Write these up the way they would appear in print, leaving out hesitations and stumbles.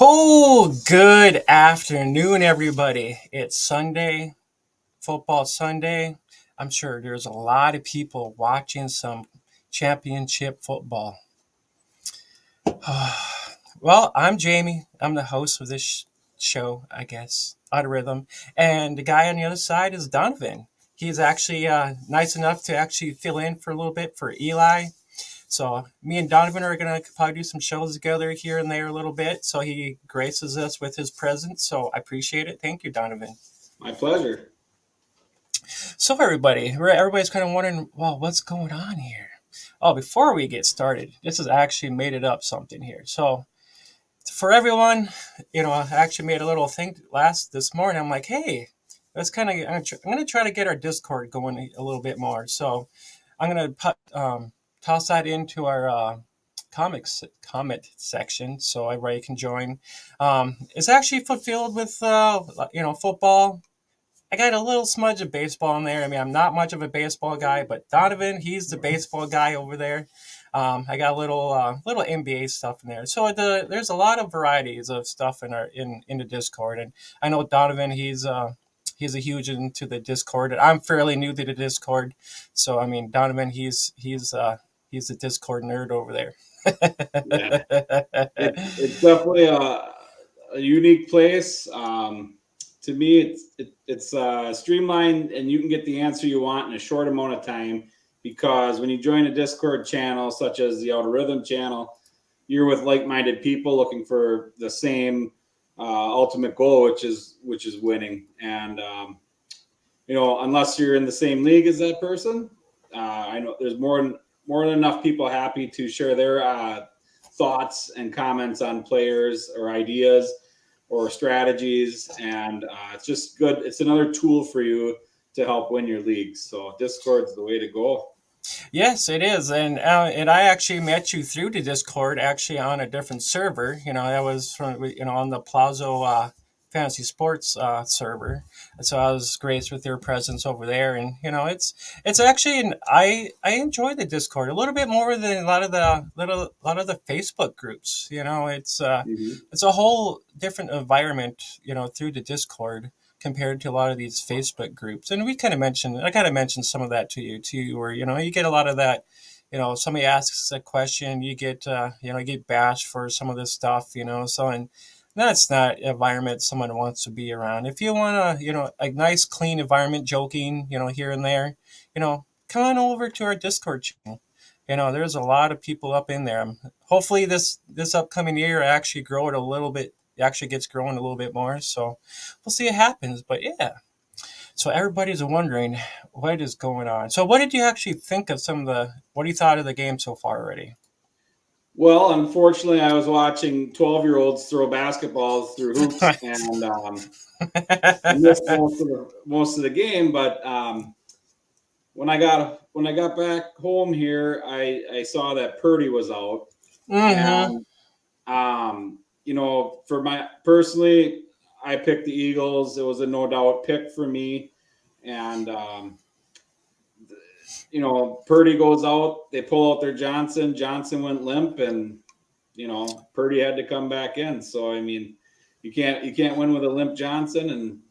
Oh, good afternoon, everybody. It's Sunday, football Sunday. I'm sure there's a lot of people watching some championship football. Well, I'm Jamie. I'm the host of this show, I guess, Out of Rhythm. And the guy on the other side is Donovan. He's actually nice enough to actually fill in for a little bit for Eli. So me and Donovan are gonna probably do some shows together here and there a little bit. So he graces us with his presence. So I appreciate it. Thank you, Donovan. My pleasure. So everybody's kind of wondering, well, what's going on here? Oh, before we get started, this is actually made it up something here. So for everyone, I actually made a little thing this morning. I'm like, hey, let's kind of I'm gonna try to get our Discord going a little bit more. So I'm gonna toss that into our comment section so everybody can join. It's actually fulfilled with football. I got a little smudge of baseball in there. I mean, I'm not much of a baseball guy, but Donovan, he's the baseball guy over there. I got a little NBA stuff in there. So there's a lot of varieties of stuff in the Discord, and I know Donovan, he's a huge into the Discord, and I'm fairly new to the Discord. So I mean, Donovan, he's a Discord nerd over there. Yeah, it's definitely a unique place. To me, it's streamlined, and you can get the answer you want in a short amount of time. Because when you join a Discord channel, such as the Out of Rhythm channel, you're with like-minded people looking for the same ultimate goal, which is winning. And unless you're in the same league as that person, I know there's more than enough people happy to share their thoughts and comments on players or ideas or strategies, and it's just good. It's another tool for you to help win your leagues. So Discord's the way to go. Yes, it is, and I actually met you through the Discord, actually on a different server. That was from on the Plazo Fantasy Sports server. So I was graced with your presence over there, and it's actually I enjoy the Discord a little bit more than a lot of the Facebook groups. Mm-hmm. It's a whole different environment. Through the Discord compared to a lot of these Facebook groups. And I kind of mentioned some of that to you too, where, you get a lot of that, somebody asks a question, you get bashed for some of this stuff, and that's not an environment someone wants to be around. If you want a nice, clean environment, joking, here and there, come on over to our Discord channel. There's a lot of people up in there. Hopefully this upcoming year actually grow it a little bit. It actually gets growing a little bit more. So we'll see what happens. But yeah. So everybody's wondering what is going on. So what did you actually think of what do you thought of the game so far already? Well, unfortunately, I was watching 12-year-olds throw basketballs through hoops, and I missed most of the game. But when I got back home here, I saw that Purdy was out, Mm-hmm. and for my personally, I picked the Eagles. It was a no doubt pick for me, and Purdy goes out. They pull out their Johnson. Johnson went limp, and Purdy had to come back in. So I mean, you can't win with a limp Johnson, and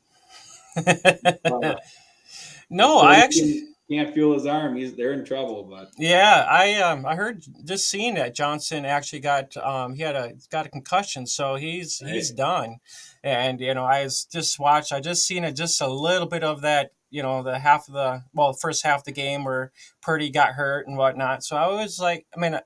No, if I Purdy actually can't feel his arm, they're in trouble. But yeah, I heard just seeing that Johnson actually got a concussion, so he's right, done. And I just seen it just a little bit of that, first half of the game where Purdy got hurt and whatnot. So I was like, I mean,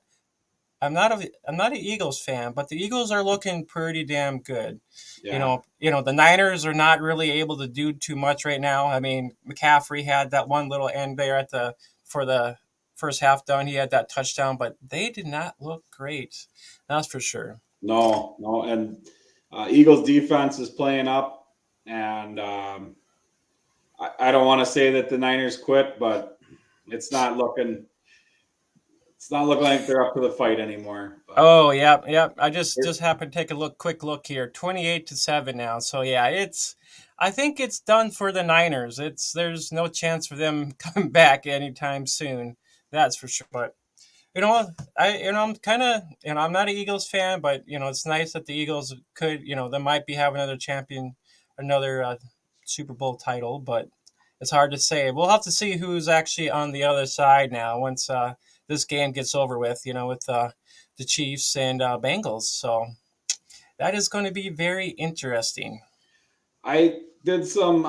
I'm not an Eagles fan, but the Eagles are looking pretty damn good. yeah, The Niners are not really able to do too much right now. I mean, McCaffrey had that one little end there for the first half done. He had that touchdown, but they did not look great. That's for sure. no, and Eagles defense is playing up, and I don't want to say that the Niners quit, but it's not looking it's not looking like they're up to the fight anymore. But Oh, yeah, yeah. I just happened to take quick look here. 28-7 now. So yeah, I think it's done for the Niners. There's no chance for them coming back anytime soon. That's for sure. But I'm kind of, I'm not an Eagles fan, but it's nice that the Eagles could, they might be having another Super Bowl title, but it's hard to say. We'll have to see who's actually on the other side now once this game gets over with, with the Chiefs and Bengals. So that is going to be very interesting. I did some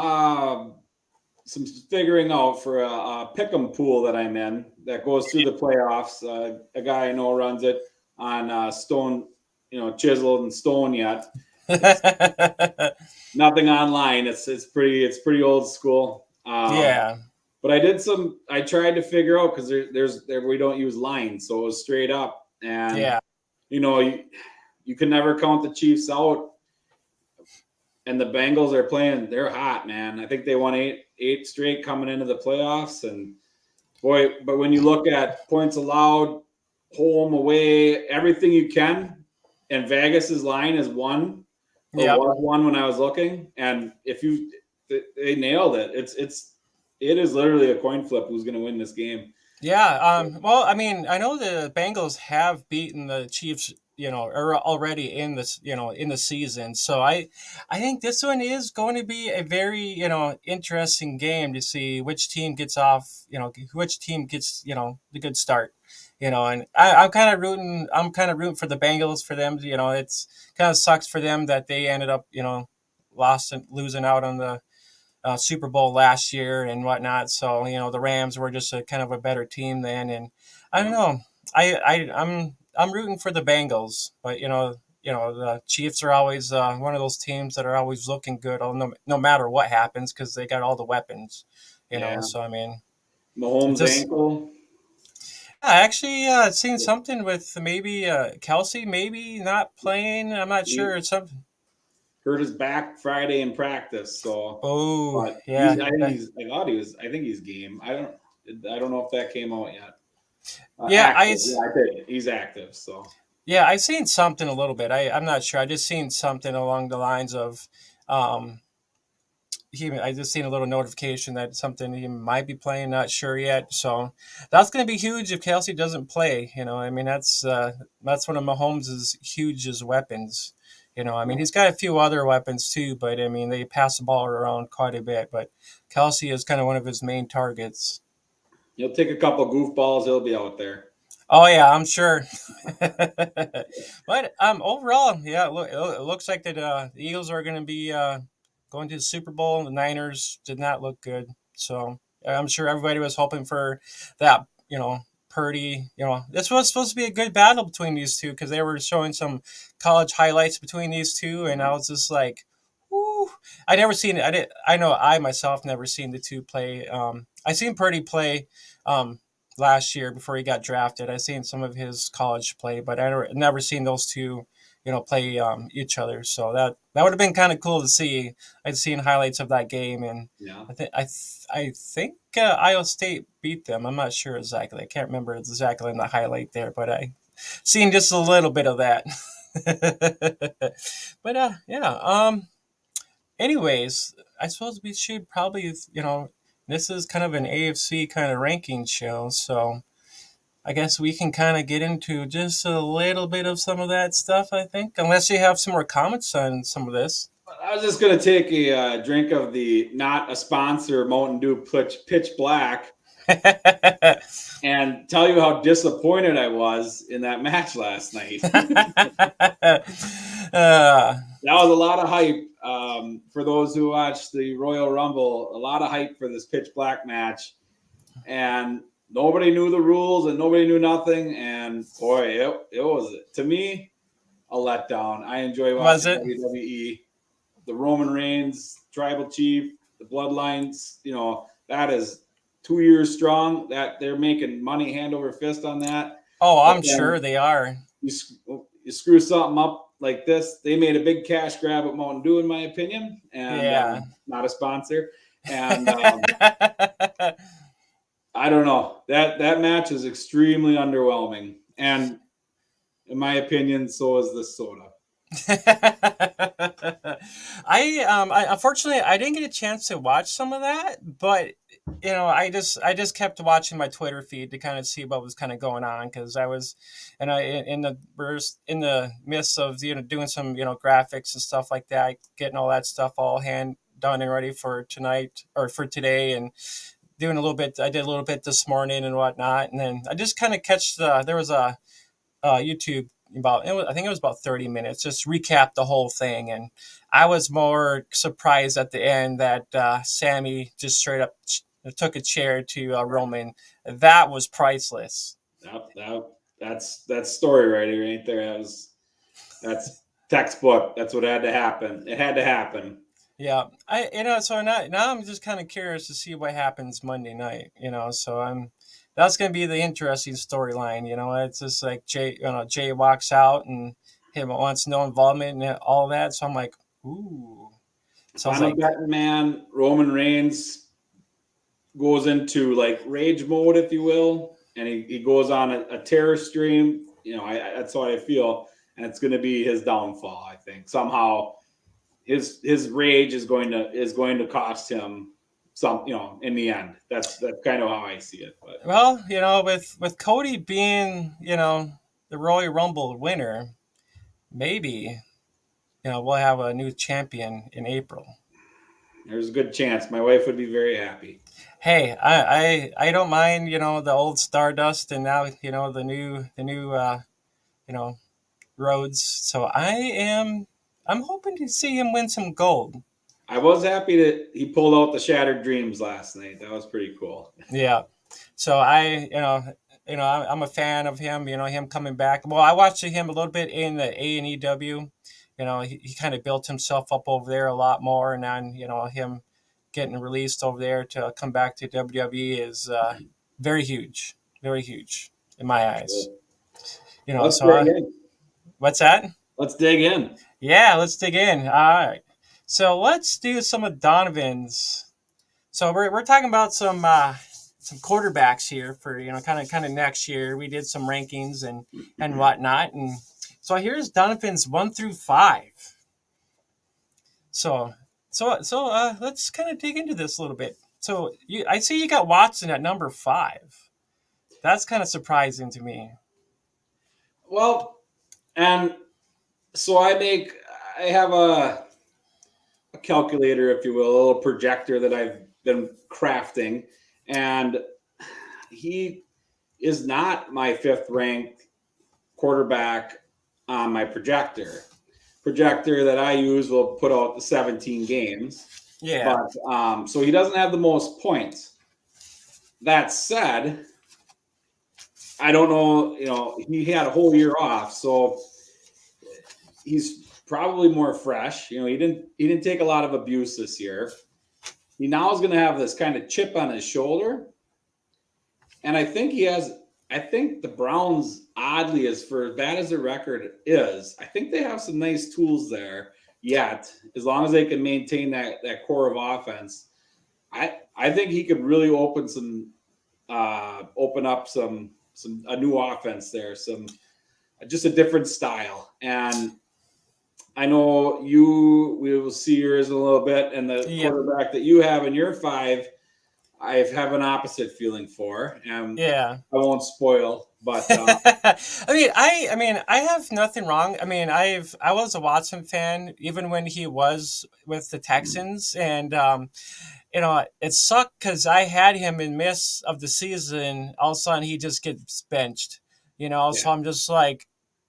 figuring out for a pick'em pool that I'm in that goes through the playoffs. A guy I know runs it on stone, chiseled and stone yet. It's nothing online. It's pretty old school. Yeah. But I tried to figure out because we don't use lines, so it was straight up, and Yeah. you can never count the Chiefs out. And the Bengals are playing; they're hot, man. I think they won eight straight coming into the playoffs, and boy, but when you look at points allowed, home, away, everything you can, and Vegas's line is one or Yep. was one when I was looking, and they nailed it. It is literally a coin flip who's going to win this game. Yeah. Well, I mean, I know the Bengals have beaten the Chiefs, already in this, in the season. So I think this one is going to be a very, interesting game to see which team gets off, which team gets, the good start. And I'm kind of rooting for the Bengals for them. It's kind of sucks for them that they ended up, lost and losing out on the Super Bowl last year and whatnot. So the Rams were just a kind of a better team then, and I don't Yeah. know. I'm rooting for the Bengals, but the Chiefs are always one of those teams that are always looking good, no matter what happens, because they got all the weapons. Yeah. So I mean, it's Mahomes' just. ankle. I actually seen something with maybe Kelsey maybe not playing. I'm not sure. He It's something. hurt his back Friday in practice, so Oh but yeah, I think he's game. I don't know if that came out yet. yeah. Active, yeah, I did. He's active, so Yeah, I seen something a little bit. I'm not sure. I just seen something along the lines of, um, I just seen a little notification that something he might be playing. Not sure yet. So that's going to be huge if Kelsey doesn't play. I mean that's one of Mahomes' hugest weapons. I mean he's got a few other weapons too, but I mean they pass the ball around quite a bit. But Kelsey is kind of one of his main targets. he'll take a couple goofballs. He'll be out there. Oh yeah, I'm sure. But overall, yeah, it looks like that the Eagles are going to be going to the Super Bowl. The Niners did not look good, so I'm sure everybody was hoping for that. Purdy. This was supposed to be a good battle between these two because they were showing some college highlights between these two, and I was just like, "Woo!" I never seen it. I did. I know I myself never seen the two play. I seen Purdy play. Last year before he got drafted. I seen some of his college play, but I never seen those two, play each other. So that would have been kind of cool to see. I'd seen highlights of that game, and Yeah. I think Iowa State beat them. I'm not sure exactly. I can't remember exactly in the highlight there, but I seen just a little bit of that. But yeah. Anyways, I suppose we should probably this is kind of an AFC kind of ranking show, so I guess we can kind of get into just a little bit of some of that stuff, I think, unless you have some more comments on some of this. I was just gonna take a drink of the not a sponsor Mountain Dew Pitch Black and tell you how disappointed I was in that match last night. uh, That was a lot of hype for those who watched the Royal Rumble. A lot of hype for this Pitch Black match, and nobody knew the rules and nobody knew nothing. And boy, it was to me a letdown. I enjoy was watching it? WWE. The Roman Reigns tribal chief, the bloodlines. That is 2 years strong. That they're making money hand over fist on that. Oh, But I'm sure then they are. you you screw something up like this. They made a big cash grab at Mountain Dew, in my opinion, and Yeah. not a sponsor. And I don't know, that match is extremely underwhelming, and in my opinion, so is the soda. I unfortunately I didn't get a chance to watch some of that, but I just kept watching my Twitter feed to kind of see what was kind of going on because I was, and I in the midst of doing some graphics and stuff like that, getting all that stuff all hand done and ready for tonight or for today, and doing a little bit. I did a little bit this morning and whatnot, and then I just kind of catch there was a YouTube I think it was about 30 minutes, just recap the whole thing. And I was more surprised at the end that Sammy just straight up took a chair to Roman. That was priceless. That's story writing right there. That's textbook. That's what had to happen. It had to happen. Yeah, so now I'm just kind of curious to see what happens Monday night. So that's going to be the interesting storyline. It's just like Jay walks out and him wants no involvement and all that. So I'm like, ooh. So I'm a betting man. Roman Reigns goes into like rage mode, if you will, and he goes on a terror stream. That's how I feel, and it's going to be his downfall. I think somehow his rage is going to cost him some. In the end, that's kind of how I see it. But well, with Cody being the Royal Rumble winner, maybe we'll have a new champion in April. There's a good chance my wife would be very happy. Hey, I don't mind the old Stardust and now the new Rhodes. So I'm hoping to see him win some gold. I was happy that he pulled out the Shattered Dreams last night. That was pretty cool. Yeah. So I'm a fan of him. Him coming back. Well, I watched him a little bit in the AEW. He kind of built himself up over there a lot more, and then him getting released over there to come back to WWE is very huge in my eyes. What's that? Let's dig in. Yeah, let's dig in. All right. So let's do some of Donovan's. So we're talking about some quarterbacks here for kind of next year. We did some rankings and whatnot, and so here's Donovan's 1 through 5. So let's kind of dig into this a little bit. So I see you got Watson at number 5. That's kind of surprising to me. Well, and so I have a calculator, if you will, a little projector that I've been crafting, and he is not my 5th ranked quarterback on my projector that I use will put out the 17 games. Yeah. But so he doesn't have the most points. That said, I don't know, he had a whole year off, so he's probably more fresh. He didn't take a lot of abuse this year. He now is going to have this kind of chip on his shoulder. And I think the Browns, oddly, as bad as their record is, I think they have some nice tools there yet, as long as they can maintain that core of offense. I think he could really open up a new offense there, just a different style. And I know we will see yours in a little bit, and the quarterback that you have in your 5, I have an opposite feeling for. I won't spoil, but I have nothing wrong. I was a Watson fan even when he was with the Texans, and it sucked because I had him in midst of the season. All of a sudden, he just gets benched. So I'm just like.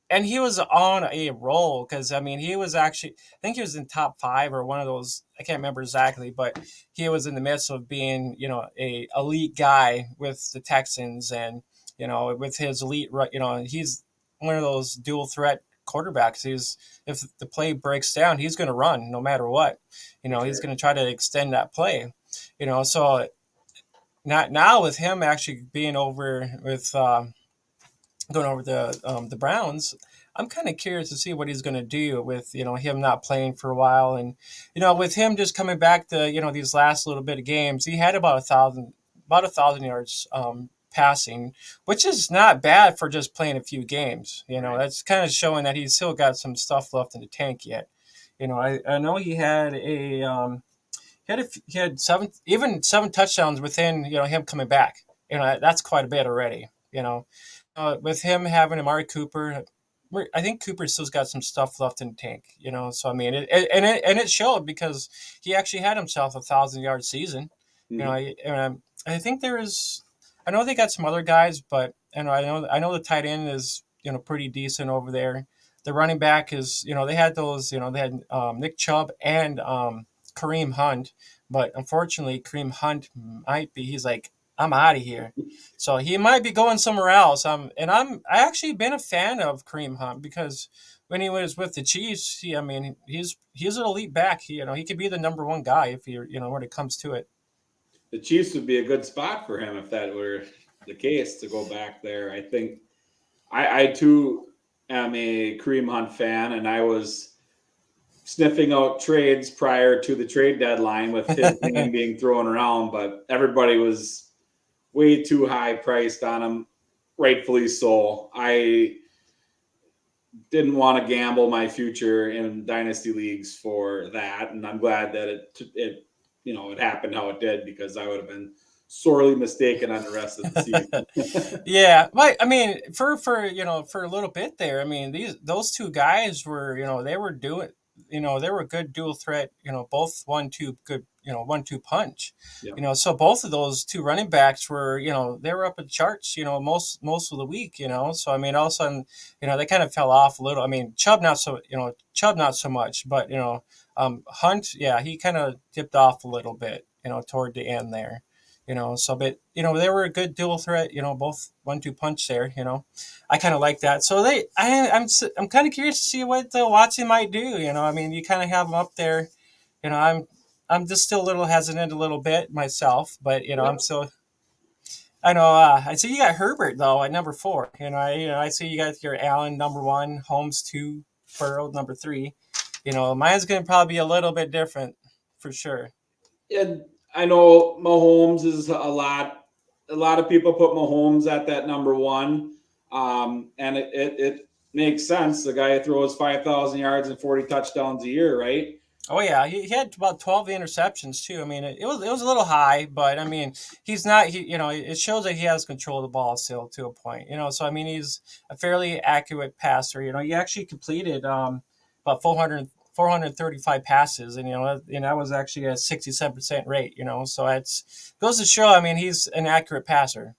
And he was on a roll because he was actually, I think he was in top 5 or one of those. I can't remember exactly, but he was in the midst of being a elite guy with the Texans, and with his elite, he's one of those dual threat quarterbacks. If the play breaks down, he's going to run no matter what. He's going to try to extend that play. So not now with him actually being over with. Going over the Browns, I'm kind of curious to see what he's going to do with him not playing for a while, and with him just coming back to these last little bit of games, he had about 1,000 yards passing, which is not bad for just playing a few games. That's kind of showing that he's still got some stuff left in the tank yet. I know he had he had seven touchdowns within him coming back. That's quite a bit already. With him having Amari Cooper, I think Cooper still's got some stuff left in the tank. So I mean, it showed because he actually had himself 1,000 yard season. Mhm. I think there is. I know they got some other guys, but I know the tight end is pretty decent over there. The running back is they had those they had Nick Chubb and Kareem Hunt, but unfortunately Kareem Hunt might be he's like I'm out of here, so he might be going somewhere else. I actually been a fan of Kareem Hunt because when he was with the Chiefs, I mean he's an elite back. He could be the number one guy if when it comes to it. The Chiefs would be a good spot for him if that were the case to go back there. I think I too am a Kareem Hunt fan, and I was sniffing out trades prior to the trade deadline with his name being thrown around, but everybody was way too high priced on him, rightfully so. I didn't want to gamble my future in dynasty leagues for that, and I'm glad that it happened how it did because I would have been sorely mistaken on the rest of the season. Yeah, but I mean, for a little bit there, I mean, those two guys were, they were doing, they were good dual threat, both 1-2 good, 1-2 punch, Yeah. so both of those two running backs were, they were up at charts, most of the week, so I mean, all of a sudden, they kind of fell off a little. I mean, Chubb not so much, but Hunt, yeah, he kind of dipped off a little bit, toward the end there. So but they were a good dual threat. Both 1-2 punch there. I kind of like that. So I'm kind of curious to see what Watson might do. I mean, you kind of have him up there. I'm just still a little hesitant a little bit myself, but I'm Yep. still. I know. I see you got Herbert though at number 4. I see you got your Allen number 1, Holmes 2, Burrow number 3. Mine's gonna probably be a little bit different for sure. And I know Mahomes is a lot. A lot of people put Mahomes at that number one, and it makes sense. The guy throws 5,000 yards and 40 touchdowns a year, right? Oh yeah, he had about 12 interceptions too. I mean, it was a little high, but I mean, he's not. It shows that he has control of the ball still to a point. So I mean, he's a fairly accurate passer. He actually completed about 435 passes, and that was actually a 67% rate. So it's goes to show. I mean, he's an accurate passer.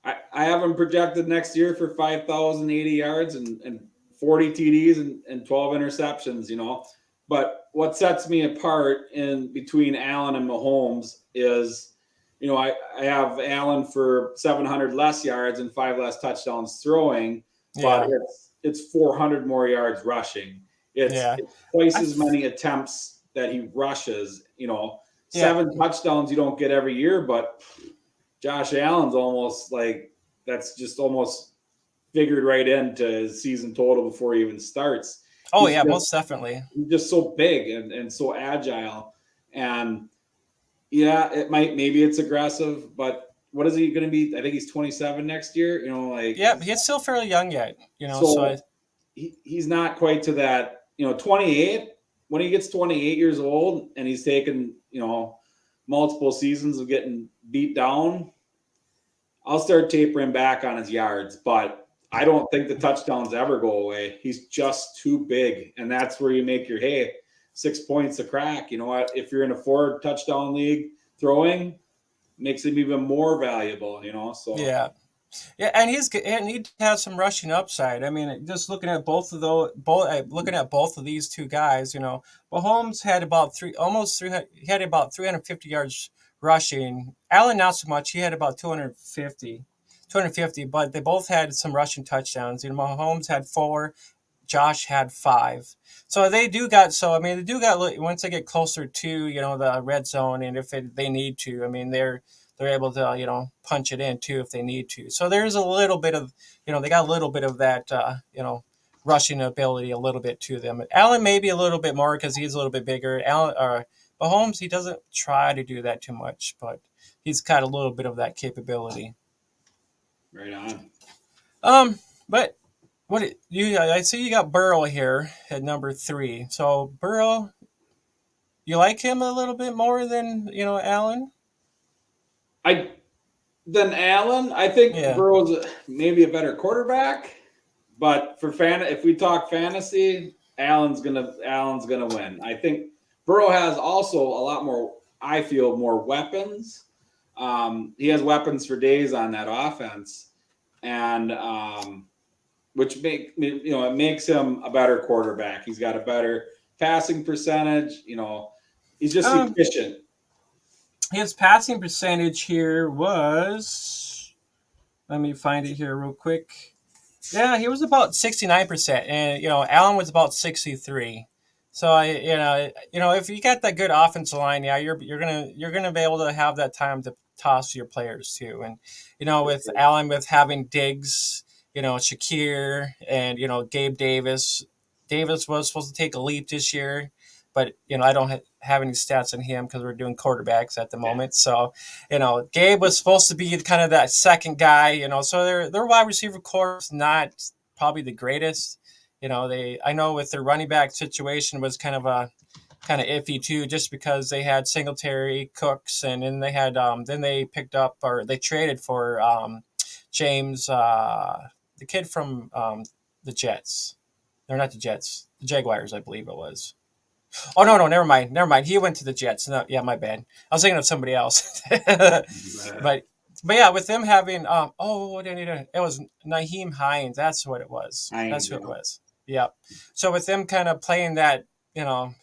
I have him projected next year for 5,080 yards and 40 TDs and 12 interceptions, But what sets me apart in between Allen and Mahomes is, I have Allen for 700 less yards and 5 less touchdowns throwing, but Yeah, it's 400 more yards rushing. It's, yeah, it's twice I, as many attempts that he rushes, yeah. 7 touchdowns you don't get every year, but Josh Allen's almost like that's just almost figured right into his season total before he even starts. Oh He's yeah, just most definitely. he's just so big and so agile. And yeah, maybe it's aggressive, but what is he going to be? I think he's 27 next year. Yeah, but he's still fairly young yet. So So he's not quite to that. 28 when he gets 28 years old and he's taken multiple seasons of getting beat down. I'll start tapering back on his yards, but I don't think the touchdowns ever go away. He's just too big, and that's where you make your hay. 6 points a crack. You know what? If you're in a 4 touchdown league, throwing makes him even more valuable. So yeah. Yeah, and he has some rushing upside. I mean, just looking at looking at both of these two guys, Mahomes had about almost 300. He had about 350 yards rushing. Allen not so much. He had about 250, but they both had some rushing touchdowns. Mahomes had 4. Josh had 5. So they do got. So I mean, they do got once they get closer to the red zone, and if they need to, I mean they're able to punch it in too if they need to. So there's a little bit of they got a little bit of that rushing ability a little bit to them. Allen maybe a little bit more because he's a little bit bigger. Mahomes, he doesn't try to do that too much, but he's got a little bit of that capability. right on. But I see you got Burrow here at number 3. So Burrow, You like him a little bit more than Allen? I Than Allen. I think Yeah. Burrow's maybe a better quarterback, but if we talk fantasy, Allen's gonna win. I think Burrow has also a lot more. I feel more weapons. He has weapons for days on that offense, and which it makes him a better quarterback. He's got a better passing percentage. He's just Um, efficient. his passing percentage here was. Let me find it here real quick. Yeah, he was about 69%, and Allen was about 63. So if you got that good offensive line, yeah, you're gonna be able to have that time to toss your players too. And with Allen, with having Diggs, Shakir, and Gabe Davis. Davis was supposed to take a leap this year, but I don't have any stats on him because we're doing quarterbacks at the Yeah. moment. So Gabe was supposed to be kind of that second guy. So their wide receiver core is not probably the greatest. I know with their running back situation was kind of iffy too, just because they had Singletary, Cooks, and then they picked up, or they traded for James, the kid from the Jets. They're not the Jets, the Jaguars, I believe it was. Oh no, no, never mind, never mind. He went to the Jets. No, yeah, my bad. I was thinking of somebody else. but yeah, with them having oh, what did I need to? It was Naheem Hines. That's what it was. That's who it was. Yep. So with them kind of playing that, you know,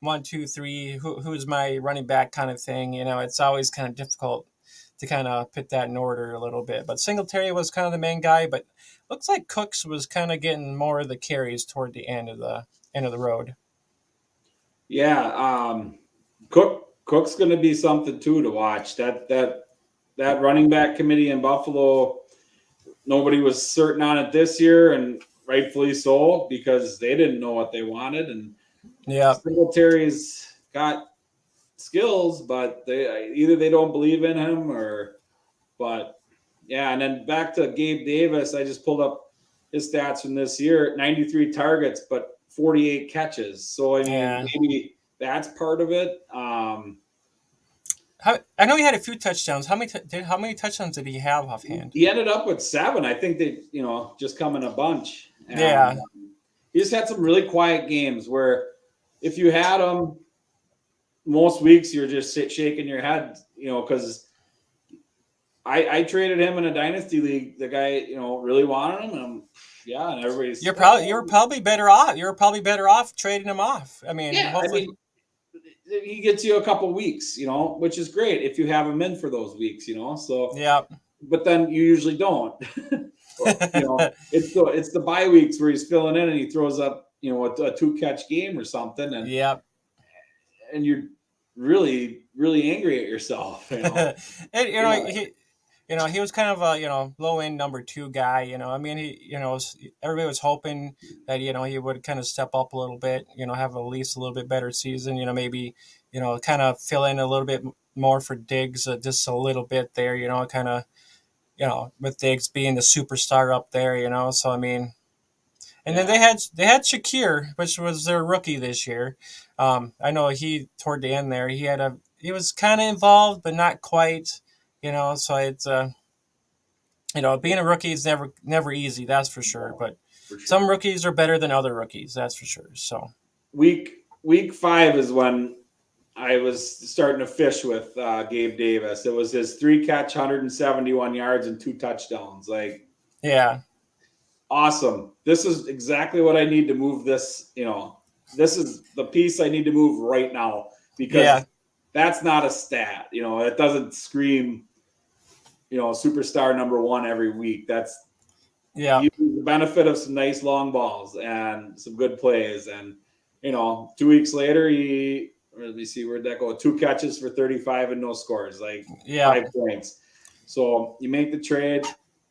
1, 2, 3, who's my running back kind of thing, it's always kind of difficult to kind of put that in order a little bit. But Singletary was kind of the main guy, but looks like Cooks was kind of getting more of the carries toward the end of the road. Yeah, Cook's going to be something too to watch. That running back committee in Buffalo, nobody was certain on it this year, and rightfully so because they didn't know what they wanted. And Yeah. Singletary's got skills, but they don't believe in him or. But yeah, and then back to Gabe Davis, I just pulled up his stats from this year: 93 targets, but 48 catches. So I mean, Yeah. maybe that's part of it. I know he had a few touchdowns. How many touchdowns did he have offhand? He ended up with 7. I think they, just come in a bunch, and Yeah. he just had some really quiet games where if you had him most weeks, you're just shaking your head, because I traded him in a dynasty league. The guy, really wanted him, and yeah, and everybody's You were probably better off. You were probably better off trading him off. I mean, yeah. I hopefully. mean, he gets you a couple weeks, which is great if you have him in for those weeks, So, Yeah. but then you usually don't. It's the bye weeks where he's filling in and he throws up, a 2 catch game or something, and Yeah. you're really really angry at yourself. and, Yeah, he was kind of a low end number two guy. I mean, everybody was hoping that he would kind of step up a little bit. Have at least a little bit better season. Maybe kind of fill in a little bit more for Diggs, just a little bit there. Kind of with Diggs being the superstar up there. So I mean. And then yeah, they had Shakir, which was their rookie this year. I know he toward the end there he was kind of involved, but not quite. So it's being a rookie is never easy, that's for sure. no, But for sure. some rookies are better than other rookies, that's for sure. So Week 5 is when I was starting to fish with Gabe Davis. It was his 3 catch, 171 yards and 2 touchdowns. Like, yeah, awesome. This is exactly what I need to move this. This is the piece I need to move right now yeah, because that's not a stat. It doesn't scream, superstar number 1 every week. That's yeah, you the benefit of some nice long balls and some good plays. And 2 weeks later, let me see, where'd that go? 2 catches for 35 and no scores, like yeah, 5 points. So you make the trade,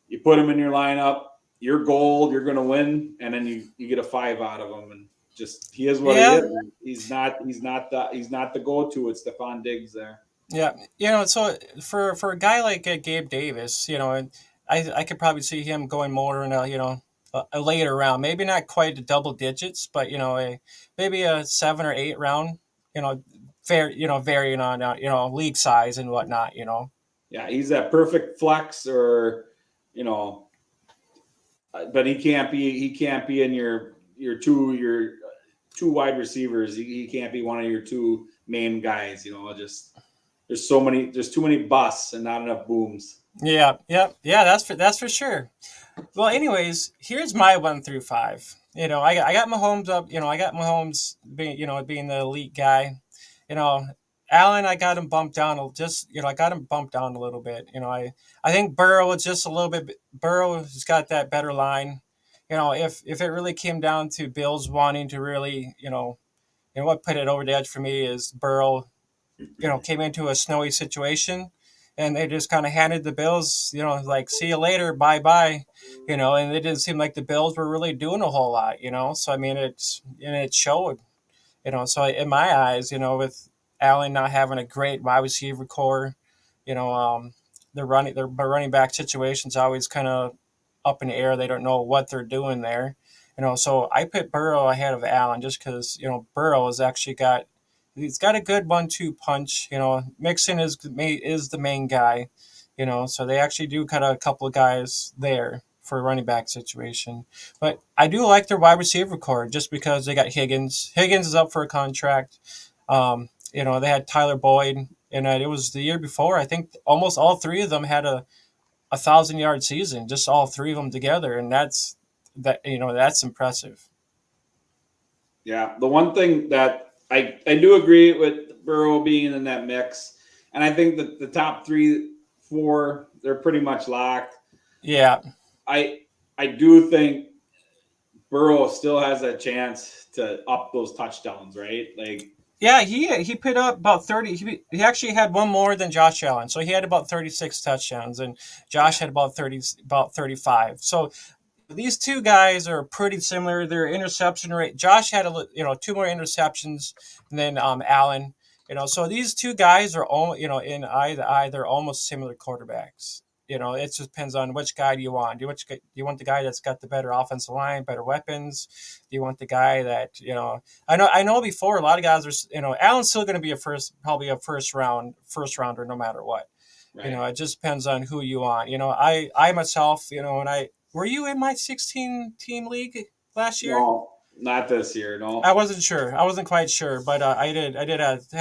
you put him in your lineup, you're gold, you're going to win, and then you get a 5 out of him, and just he is what he yeah. is. He's not the go-to. It's Stephon Diggs there. Yeah, so for a guy like Gabe Davis, and I could probably see him going more in a later round, maybe not quite the double digits, but maybe a 7 or 8 round. you know, varying on league size and whatnot. Yeah, he's that perfect flex, or you know, but he can't be in your two wide receivers. He can't be one of your two main guys. Just there's too many busts and not enough booms. Yeah, yeah, yeah. That's for sure. Well, anyways, here's my 1 through 5. I got Mahomes up. I got Mahomes being the elite guy. You know, Allen, I got him bumped down just. I got him bumped down a little bit. I think Burrow is just a little bit. Burrow has got that better line. If it really came down to Bills wanting to really, what put it over the edge for me is Burrow, came into a snowy situation, and they just kind of handed the Bills, like, see you later, bye bye, and it didn't seem like the Bills were really doing a whole lot. So I mean, it showed, So in my eyes, with Allen not having a great wide receiver core, you know, um, their running back situation's always kind of up in the air. They don't know what they're doing there. So I put Burrow ahead of Allen just because Burrow has actually got he's got a good 1-2 punch. Mixon is the main guy. So they actually do cut a couple of guys there for a running back situation. But I do like their wide receiver core just because they got Higgins. Higgins is up for a contract. They had Tyler Boyd, and it was the year before. I think almost all three of them had a 1,000-yard season, just all three of them together, and that's impressive. Yeah, the one thing that I do agree with Burrow being in that mix, and I think that the top three, four, they're pretty much locked. Yeah, I I do think Burrow still has a chance to up those touchdowns, right? Like, yeah. He put up about 30. He actually had one more than Josh Allen, so he had about 36 touchdowns, and Josh yeah, had about 35. So these two guys are pretty similar. Their interception rate. Josh had two more interceptions than Allen. So these two guys are all in either almost similar quarterbacks. It just depends on which guy do you want. Do you want the guy that's got the better offensive line, better weapons? Do you want the guy that I know before a lot of guys are Allen's still going to be probably a first rounder no matter what. right. It just depends on who you want. I myself, and I were you in my 16 team league last year? No, not this year. I No. wasn't sure. I wasn't quite sure, but had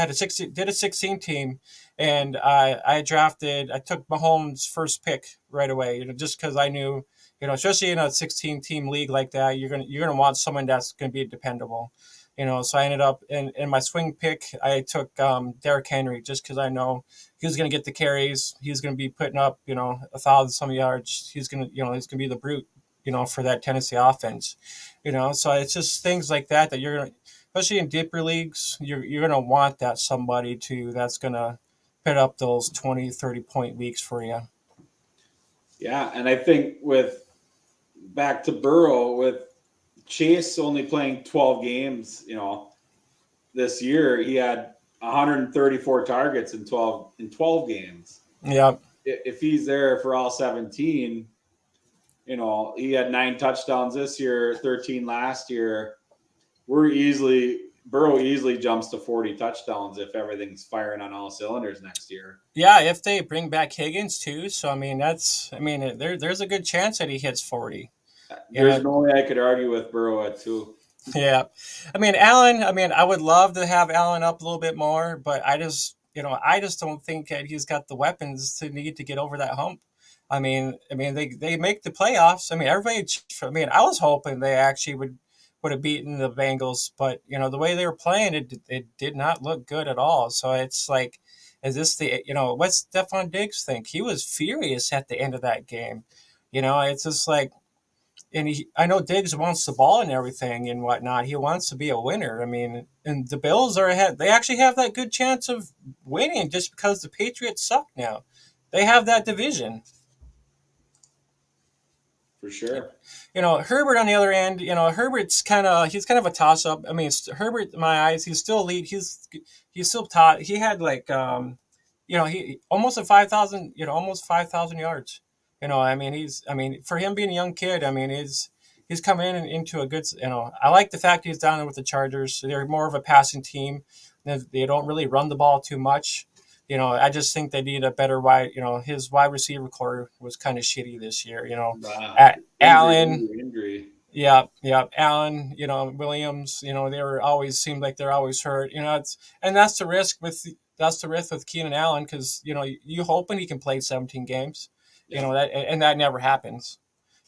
a 16 team, and I took Mahomes' first pick right away. Just because I knew, especially in a 16 team league like that, you're gonna want someone that's gonna be dependable. So I ended up in my swing pick. I took Derrick Henry just because I know he was gonna get the carries. He's gonna be putting up 1,000 some yards. He's gonna be the brute for that Tennessee offense. So it's just things like that you're gonna, especially in deeper leagues, you're gonna want that somebody that's gonna put up those 20, 30 point weeks for you. Yeah, and I think with back to Burrow with Chase only playing 12 games, this year he had 134 targets in 12 games. Yeah, If he's there for all 17, he had 9 touchdowns this year, 13 last year. Burrow easily jumps to 40 touchdowns if everything's firing on all cylinders next year. yeah. If they bring back Higgins too, so there's a good chance that he hits 40. You There's know, no way I could argue with Burrow at 2. Yeah, Allen. I would love to have Allen up a little bit more, but I just don't think that he's got the weapons to need to get over that hump. They make the playoffs. Everybody. I was hoping they actually would have beaten the Bengals, but the way they were playing, it did not look good at all. So it's like, is this what's Stephon Diggs think? He was furious at the end of that game. It's just like, and I know Diggs wants the ball and everything and whatnot. He wants to be a winner. And the Bills are ahead. They actually have that good chance of winning just because the Patriots suck now. They have that division. For sure. Herbert on the other end. He's kind of a toss up. Herbert in my eyes, he's still elite. He's still taught. He had like he almost a 5,000 almost 5,000 yards. He's for him being a young kid. he's coming in into a good. I like the fact he's down there with the Chargers. They're more of a passing team. They don't really run the ball too much. I just think they need a better wide. His wide receiver core was kind of shitty this year. Allen. Injury. Yeah, yeah, Allen, Williams, they were always seemed like they're always hurt. And that's the risk with Keenan Allen because you hoping he can play 17 games, Yeah. that never happens.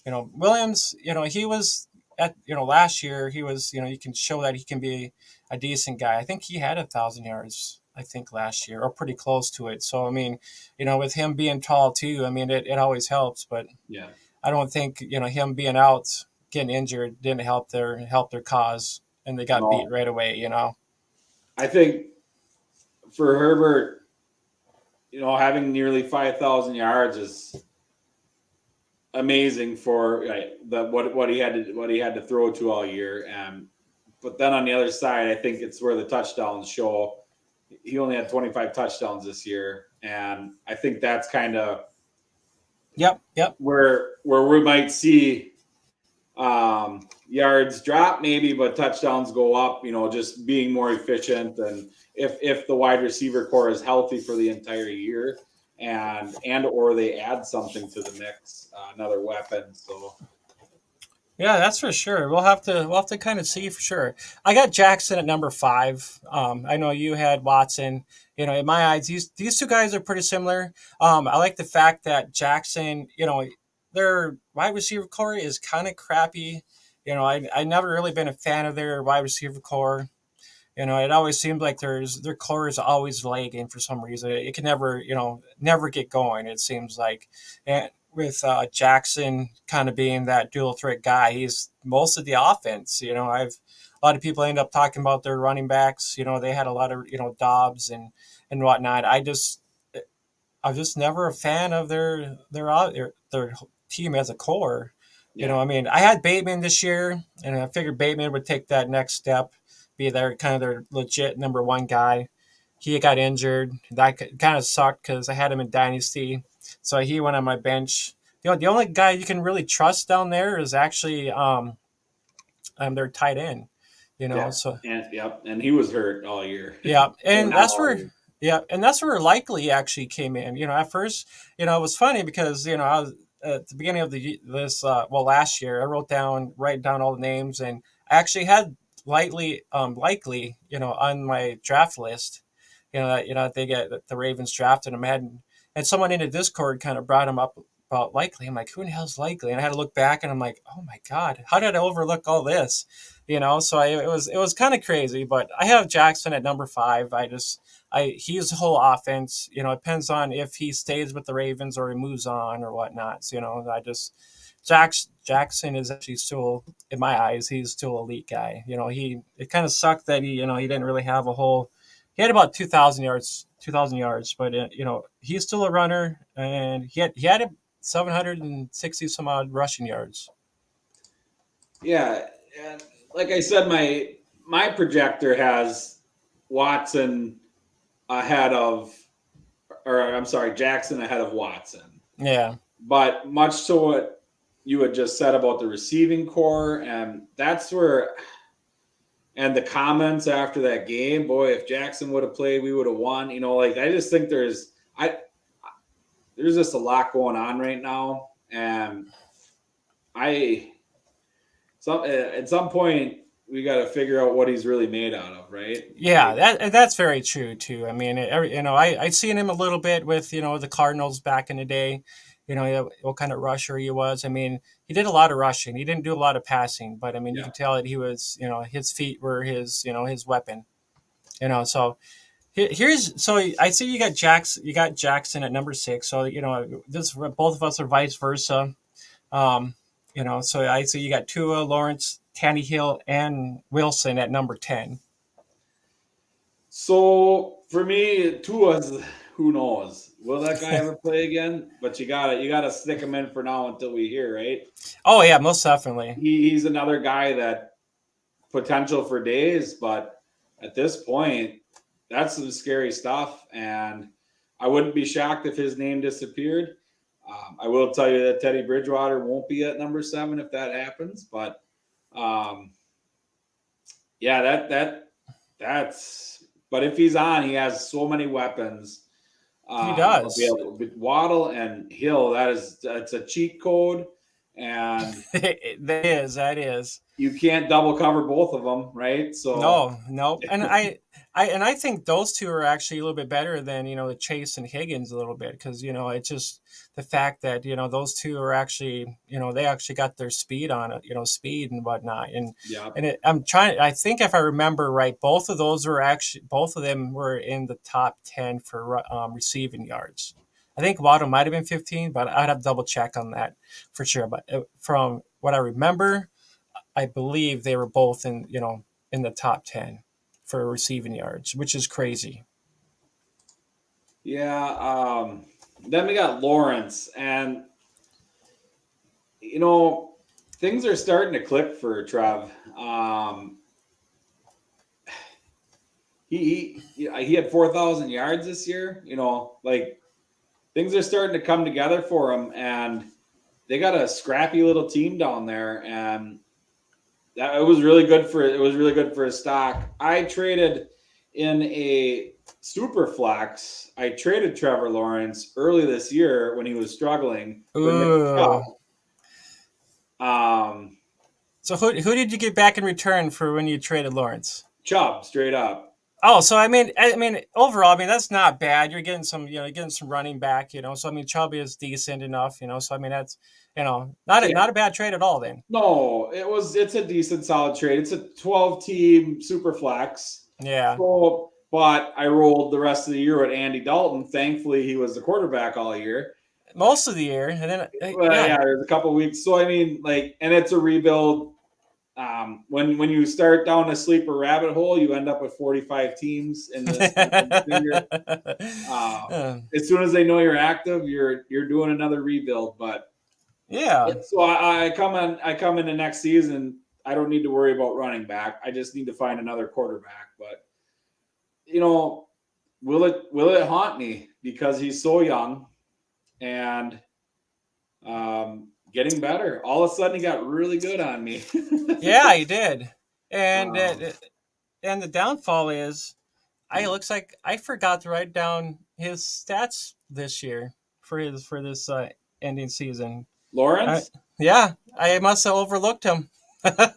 Williams, he was at last year he was you can show that he can be a decent guy. I think he had 1,000 yards. I think last year or pretty close to it. So I mean, with him being tall too, I mean it always helps. But Yeah. I don't think him being out, getting injured, didn't help their cause, and they got beat No, right away. I think for Herbert, having nearly 5,000 yards is amazing for what he had to throw to all year. But then on the other side, I think it's where the touchdowns show. He only had 25 touchdowns this year, and I think that's kind of Yep. where we might see yards drop maybe, but touchdowns go up. Just being more efficient, and if the wide receiver core is healthy for the entire year, and or they add something to the mix, another weapon. So Yeah, that's for sure. We'll have to kind of see for sure. I got Jackson at number 5. I know you had Watson. In my eyes, these two guys are pretty similar. I like the fact that Jackson, their wide receiver core is kind of crappy. I never really been a fan of their wide receiver core. It always seems like their core is always lagging for some reason. It can never get going. It seems like, and with Jackson kind of being that dual threat guy, he's most of the offense. A lot of people end up talking about their running backs. They had a lot of Dobbs and whatnot. I'm just never a fan of their team as a core. yeah, I mean, I had Bateman this year, and I figured Bateman would take that next step, be their legit number one guy. He got injured. That kind of sucked because I had him in Dynasty, so he went on my bench. The only guy you can really trust down there is actually their tight end. yeah, So and he was hurt all year. yeah, Or and not that's all where year. yeah, and that's where Likely actually came in. At first, it was funny because I was at the beginning of last year I write down all the names, and I actually had Likely on my draft list. They get the Ravens drafted him, and someone in the Discord kind of brought him up about Likely. I'm like, who the hell's Likely? And I had to look back, and I'm like, oh my god, how did I overlook all this? So it was kind of crazy, but I have Jackson at number 5. He's the whole offense. It depends on if he stays with the Ravens or he moves on or whatnot. So, Jackson is actually still, in my eyes, he's still elite guy. It kind of sucked that he didn't really have a whole. He had about 2,000 yards, but he's still a runner, and he had 760 some odd rushing yards. Yeah, and like I said, my projector has Watson ahead of, or I'm sorry, Jackson ahead of Watson. Yeah. But much to what you had just said about the receiving core, and that's where, and the comments after that game, boy, if Jackson would have played, we would have won. I just think there's just a lot going on right now, and at some point we got to figure out what he's really made out of, right? Yeah, that's very true too. I mean, I seen him a little bit with the Cardinals back in the day. What kind of rusher he was. I mean, he did a lot of rushing. He didn't do a lot of passing, but I mean, you Yeah. can tell that he was his feet were his weapon. So I see you got Jackson at number 6. So this both of us are vice versa. So I see you got Tua, Lawrence, Tannehill, and Wilson at number 10. So for me, Tua's, who knows? Will that guy ever play again? But you gotta stick him in for now until we hear, right? Oh yeah, most definitely. He's another guy that potential for days, but at this point, that's some scary stuff. And I wouldn't be shocked if his name disappeared. I will tell you that Teddy Bridgewater won't be at number 7 if that happens, but yeah, that's. But if he's on, he has so many weapons. He does. Waddle and Hill, that's a cheat code, and That is. you can't double cover both of them, right? So No, and I think those two are actually a little bit better than the Chase and Higgins a little bit because it's just the fact that those two are actually they actually got their speed on it, speed and whatnot, yeah, and I'm trying. I think if I remember right, both of them were in the top 10 for receiving yards. I think Waddle might have been 15, but I'd have to double check on that for sure. But from what I remember, I believe they were both in the top 10 for receiving yards, which is crazy. yeah. Then we got Lawrence, and you know things are starting to click for Trev. He had 4,000 yards this year. Like things are starting to come together for him, and they got a scrappy little team down there, and it was really good for his stock. I traded in a super flex. I traded Trevor Lawrence early this year when he was struggling for Nick Chubb. Ooh. So who did you get back in return for when you traded Lawrence? Chubb, straight up. Oh, so I mean, overall, I mean that's not bad. You're getting some, getting some running back, So I mean, Chubb is decent enough, So I mean, that's, not a bad trade at all. Then. No, it's a decent solid trade. It's a 12 team super flex. Yeah. So, but I rolled the rest of the year with Andy Dalton. Thankfully, he was the quarterback all year. Most of the year, and then yeah, there's a couple weeks. So I mean, and it's a rebuild. When you start down a sleeper rabbit hole, you end up with 45 teams in this. As soon as they know you're active, you're doing another rebuild. But yeah, so I come in the next season. I don't need to worry about running back. I just need to find another quarterback. But will it haunt me because he's so young and getting better? All of a sudden, he got really good on me. Yeah, he did, and and the downfall is, it looks like I forgot to write down his stats this year for this ending season. Lawrence? Yeah, I must have overlooked him.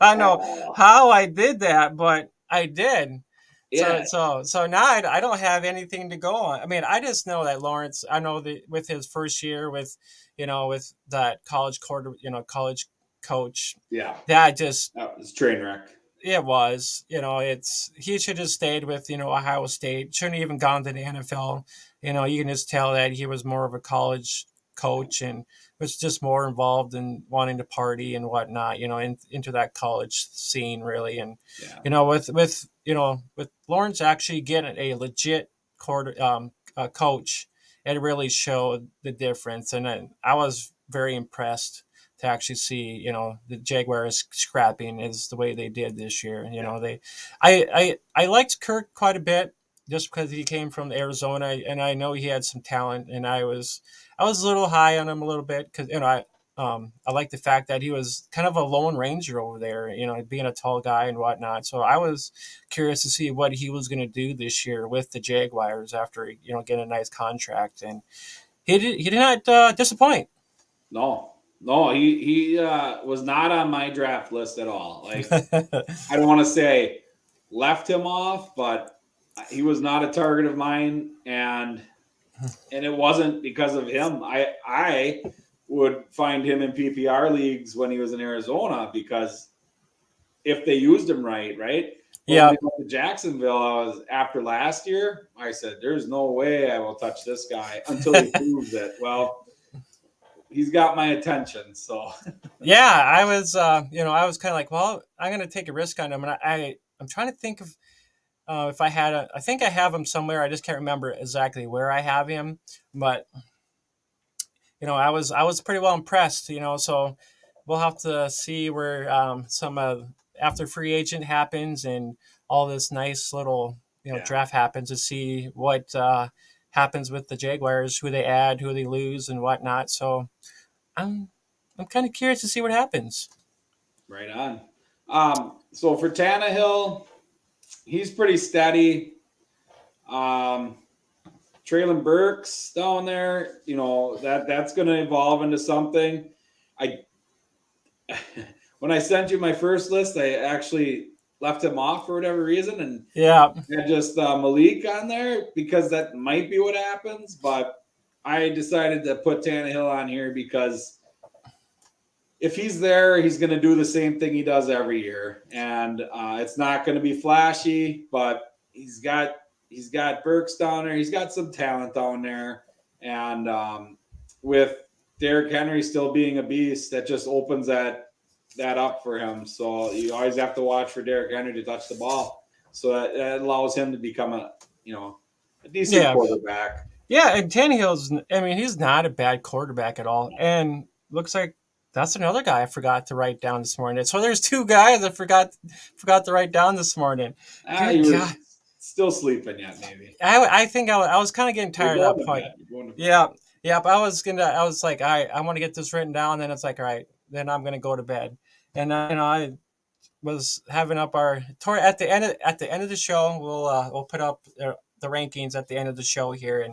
I know how I did that, but I did. Yeah. So now I don't have anything to go on. I mean, I just know that Lawrence. I know that with his first year with that college college coach. Yeah. That was train wreck. It was. He should have stayed with Ohio State. Shouldn't have even gone to the NFL. You can just tell that he was more of a college coach and was just more involved in wanting to party and whatnot, into that college scene really. And with Lawrence actually getting a legit coach, it really showed the difference. And I was very impressed to actually see, the Jaguars scrapping is the way they did this year. I liked Kirk quite a bit just because he came from Arizona and I know he had some talent, and I was a little high on him a little bit because I like the fact that he was kind of a lone ranger over there, being a tall guy and whatnot. So I was curious to see what he was going to do this year with the Jaguars after getting a nice contract, and he did not disappoint. No, he was not on my draft list at all. Like I don't want to say left him off, but he was not a target of mine, and it wasn't because of him. I would find him in PPR leagues when he was in Arizona because if they used him right. Yeah. When he went to Jacksonville, after last year, I said, "There's no way I will touch this guy until he proves it." Well, he's got my attention. So yeah, I was I was kind of like, well, I'm going to take a risk on him, and I'm trying to think of if I think I have him somewhere. I just can't remember exactly where I have him, but I was pretty well impressed. So we'll have to see where after free agent happens and all this nice little draft happens to see what how happens with the Jaguars, who they add, who they lose, and whatnot. So I'm I'm kind of curious to see what happens. Right on. So for Tannehill, he's pretty steady. Um, Traylon Burks down there, that's going to evolve into something. I when I sent you my first list, I actually left him off for whatever reason and Yeah, had just Malik on there because that might be what happens. But I decided to put Tannehill on here because if he's there, he's going to do the same thing he does every year, and it's not going to be flashy, but he's got Burks down there. He's got some talent down there, and with Derrick Henry still being a beast, that just opens that up for him. So you always have to watch for Derrick Henry to touch the ball. So that allows him to become a decent yeah, quarterback. yeah. And Tannehill's, I mean, he's not a bad quarterback at all. And looks like that's another guy I forgot to write down this morning. So there's two guys I forgot to write down this morning. Good You were God. still sleeping yet, maybe. I think I was kind of getting You're tired at going that to point. bed. You're going to bed. Yeah. Yeah. But I was like, I want to get this written down. Then it's like, all right, then I'm going to go to bed. And, I was having up at the end of the show, we'll put up the rankings at the end of the show here.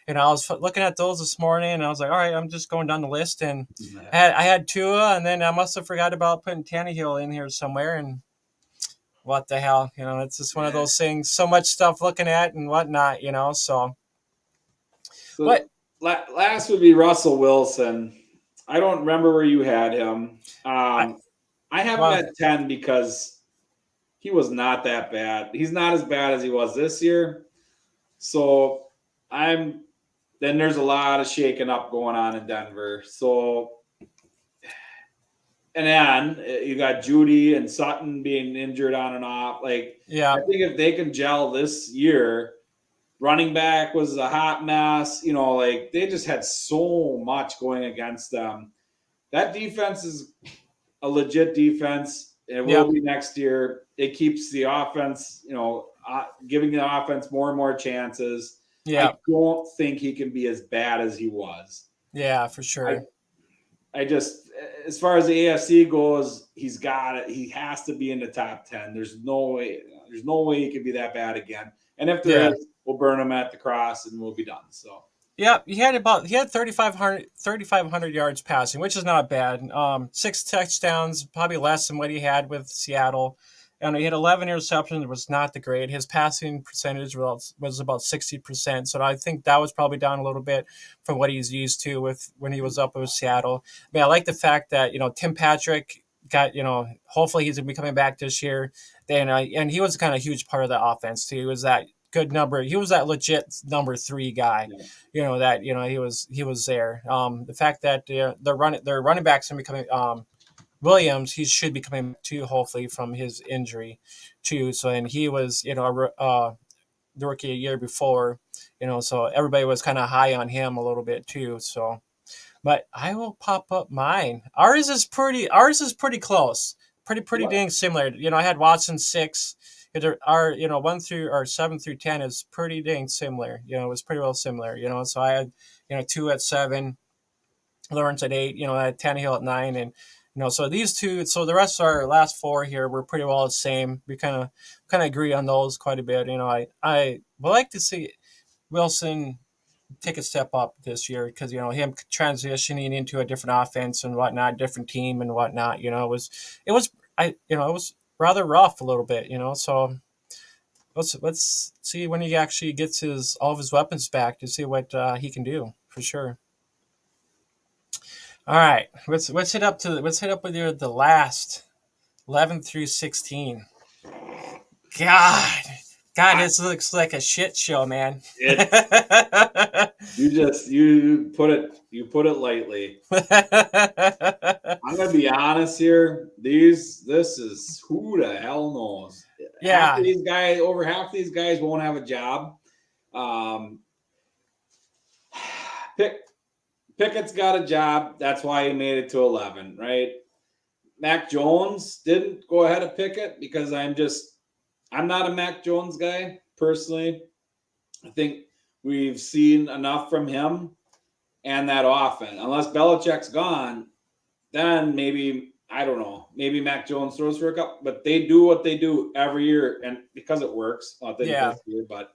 And I was looking at those this morning and I was like, all right, I'm just going down the list. And I had Tua, and then I must have forgot about putting Tannehill in here somewhere. And what the hell, it's just one of those things, so much stuff looking at and whatnot, so. So But last would be Russell Wilson. I don't remember where you had him. I, I have him well, at 10 because he was not that bad. He's not as bad as he was this year. So then there's a lot of shaking up going on in Denver. So, and then you got Judy and Sutton being injured on and off. Like, yeah, I think if they can gel this year, running back was a hot mess. Like they just had so much going against them. That defense is a legit defense. It yeah, will be next year. It keeps the offense, giving the offense more and more chances. yeah, I don't think he can be as bad as he was. yeah, for I, sure. I just, as far as the AFC goes, he's got it. He has to be in the top 10. There's no way. There's no way he could be that bad again. And if there Yeah. is, we'll burn him at the cross and we'll be done. So. Yeah, he had 3,500 yards passing, which is not bad. 6 touchdowns, probably less than what he had with Seattle. And he had 11 interceptions, was not the great. His passing percentage was about 60%. So I think that was probably down a little bit from what he's used to with when he was up with Seattle. I mean, I like the fact that, Tim Patrick got, hopefully he's going to be coming back this year. And he was kind of a huge part of the offense too. He was that good number. He was that legit number 3 guy. Yeah. He was there. The fact that their running backs are becoming Williams, he should be coming back too, hopefully from his injury too. So, and he was the rookie a year before, so everybody was kind of high on him a little bit too. So, but I will pop up mine. Ours is pretty close. Pretty What? dang similar. I had Watson 6. Our 1 through or 7 through 10 is pretty dang similar. It was pretty well similar. So I had 2 at 7, Lawrence at 8. I had Tannehill at 9, and so these two. So the rest of our last 4 here were pretty well the same. We kind of agree on those quite a bit. I would like to see Wilson take a step up this year because him transitioning into a different offense and whatnot, different team and whatnot. It was rather rough a little bit. So let's see when he actually gets all of his weapons back to see what he can do for sure. All right, let's hit up with the last 11 through 16. God, this looks like a shit show, man. You put it lightly. I'm gonna be honest here. This is who the hell knows. Yeah. Over half these guys won't have a job. Pickett's got a job. That's why he made it to 11, right? Mac Jones didn't go ahead of Pickett because I'm not a Mac Jones guy personally. I think we've seen enough from him and that often. Unless Belichick's gone, then maybe I don't know. Maybe Mac Jones throws for a couple, but they do what they do every year, and because it works, well, it didn't Yeah. this year, but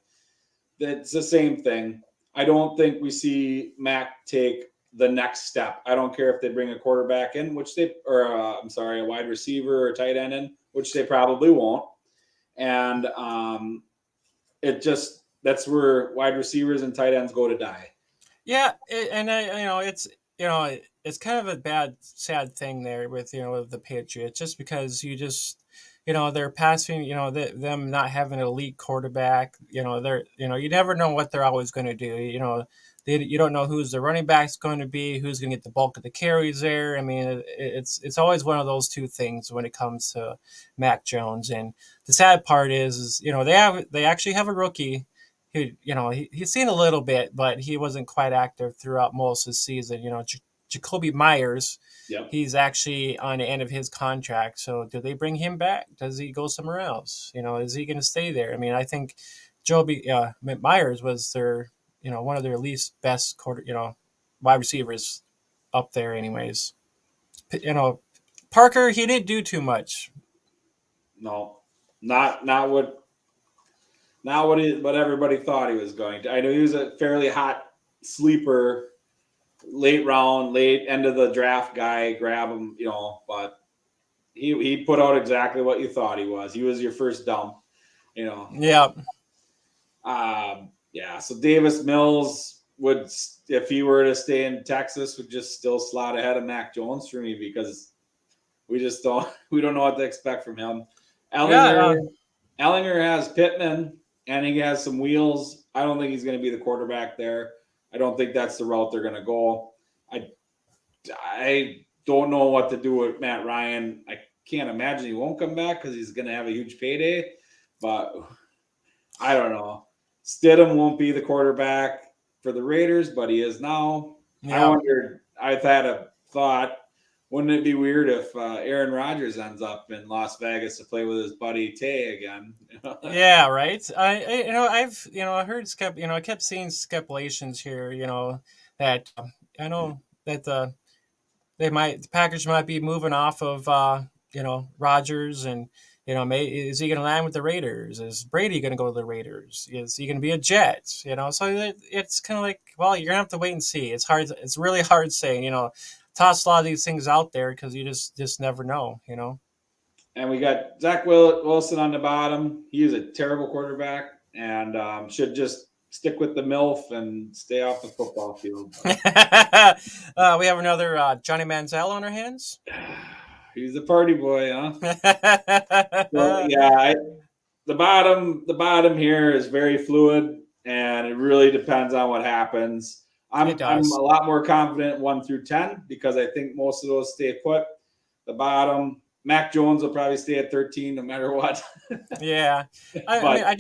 it's the same thing. I don't think we see Mac take the next step. I don't care if they bring a quarterback in, which they, or I'm sorry, a wide receiver or tight end in, which they probably won't. And it just that's where wide receivers and tight ends go to die. Yeah, and it's kind of a bad, sad thing there with with the Patriots, just because they're passing, them not having an elite quarterback. They're you never know what they're always going to do. You don't know who's the running back's going to be, who's going to get the bulk of the carries there. I mean, it's always one of those two things when it comes to Mac Jones. And the sad part is they actually have a rookie he's seen a little bit, but he wasn't quite active throughout most of the season. Jacoby Myers, Yep. he's actually on the end of his contract. So do they bring him back? Does he go somewhere else? Is he going to stay there? I mean, I think Joby Myers was their, one of their least best wide receivers up there, anyways. Parker, he didn't do too much. No, not what everybody thought he was going to. I know he was a fairly hot sleeper, late round, late end of the draft guy. Grab him, but he put out exactly what you thought he was. He was your first dump, Yeah. Yeah. So Davis Mills would, if he were to stay in Texas, would just still slot ahead of Mac Jones for me because we don't know what to expect from him. Ellinger has Pittman and he has some wheels. I don't think he's going to be the quarterback there. I don't think that's the route they're going to go. I don't know what to do with Matt Ryan. I can't imagine he won't come back because he's going to have a huge payday. But I don't know. Stidham won't be the quarterback for the Raiders, but he is now. Yeah. I've had a thought. Wouldn't it be weird if Aaron Rodgers ends up in Las Vegas to play with his buddy Tay again? Yeah, right. I've heard I kept seeing speculations here. That I know that the Packers might be moving off of Rodgers, and is he going to land with the Raiders? Is Brady going to go to the Raiders? Is he going to be a Jet? So it's kind of like, well, you're gonna have to wait and see. It's hard. It's really hard saying. Toss a lot of these things out there because you just never know. And we got Zach Wilson on the bottom. He is a terrible quarterback and should just stick with the MILF and stay off the football field. We have another Johnny Manziel on our hands. He's a party boy, huh? Well, yeah, the bottom here is very fluid, and it really depends on what happens. I'm a lot more confident 1 through 10 because I think most of those stay put. The bottom, Mac Jones will probably stay at 13 no matter what. Yeah, I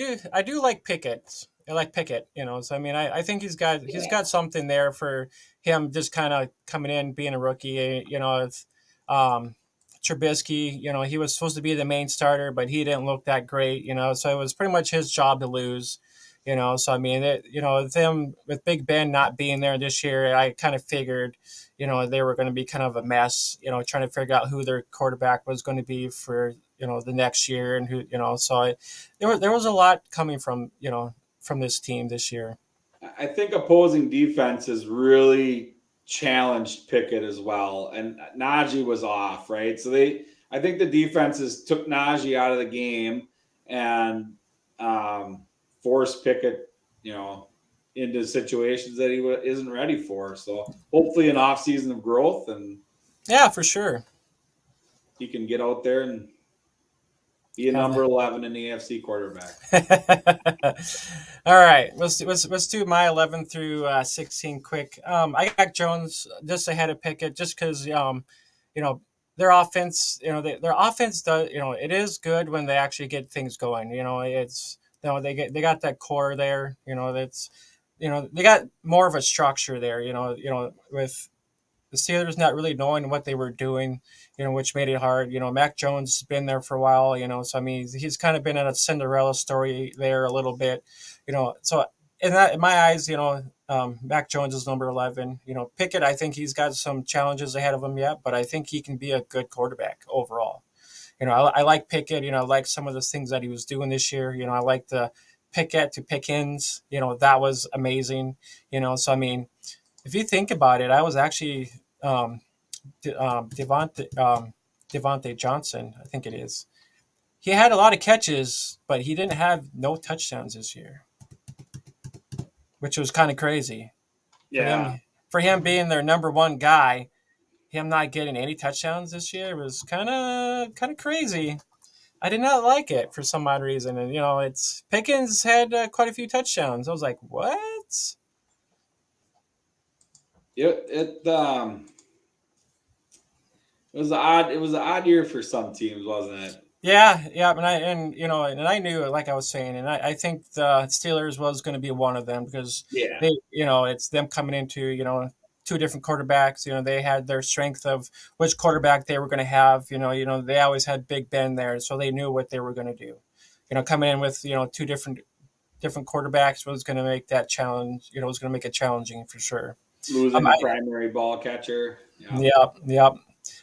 do like Pickett. I like Pickett, So I think he's got something there for him, just kind of coming in, being a rookie. Trubisky, he was supposed to be the main starter, but he didn't look that great. So it was pretty much his job to lose. So them with Big Ben not being there this year, I kind of figured, they were going to be kind of a mess. Trying to figure out who their quarterback was going to be for the next year, and who So there was a lot coming from from this team this year. I think opposing defenses really challenged Pickett as well, and Najee was off, right? So I think the defenses took Najee out of the game and forced Pickett, into situations that he isn't ready for. So hopefully an off season of growth, and yeah, for sure, he can get out there and be a number 11 in the AFC quarterback. All right, let's do my 11 through 16 quick. I got Jones just ahead of Pickett, just because their offense, their offense does, it is good when they actually get things going. It's they got that core there. That's they got more of a structure there. With the Steelers not really knowing what they were doing, which made it hard. Mac Jones has been there for a while, so he's kind of been in a Cinderella story there a little bit, So in my eyes, Mac Jones is number 11. Pickett, I think he's got some challenges ahead of him yet, but I think he can be a good quarterback overall. I like Pickett. I like some of the things that he was doing this year. I like the Pickett to Pickens. That was amazing. So I mean, if you think about it, I was actually Devontae Johnson, I think it is. He had a lot of catches, but he didn't have no touchdowns this year, which was kind of crazy for Yeah. him. For him being their number one guy, him not getting any touchdowns this year was kind of crazy. I did not like it for some odd reason, and it's Pickens had quite a few touchdowns. I was like, what? It was odd. It was an odd year for some teams, wasn't it? Yeah, yeah, and I knew it, like I was saying, and I think the Steelers was going to be one of them because Yeah. it's them coming into two different quarterbacks. They had their strength of which quarterback they were going to have. They always had Big Ben there, so they knew what they were going to do. Coming in with two different quarterbacks was going to make that challenge. Was going to make it challenging for sure. Losing the primary ball catcher. Yep, yep.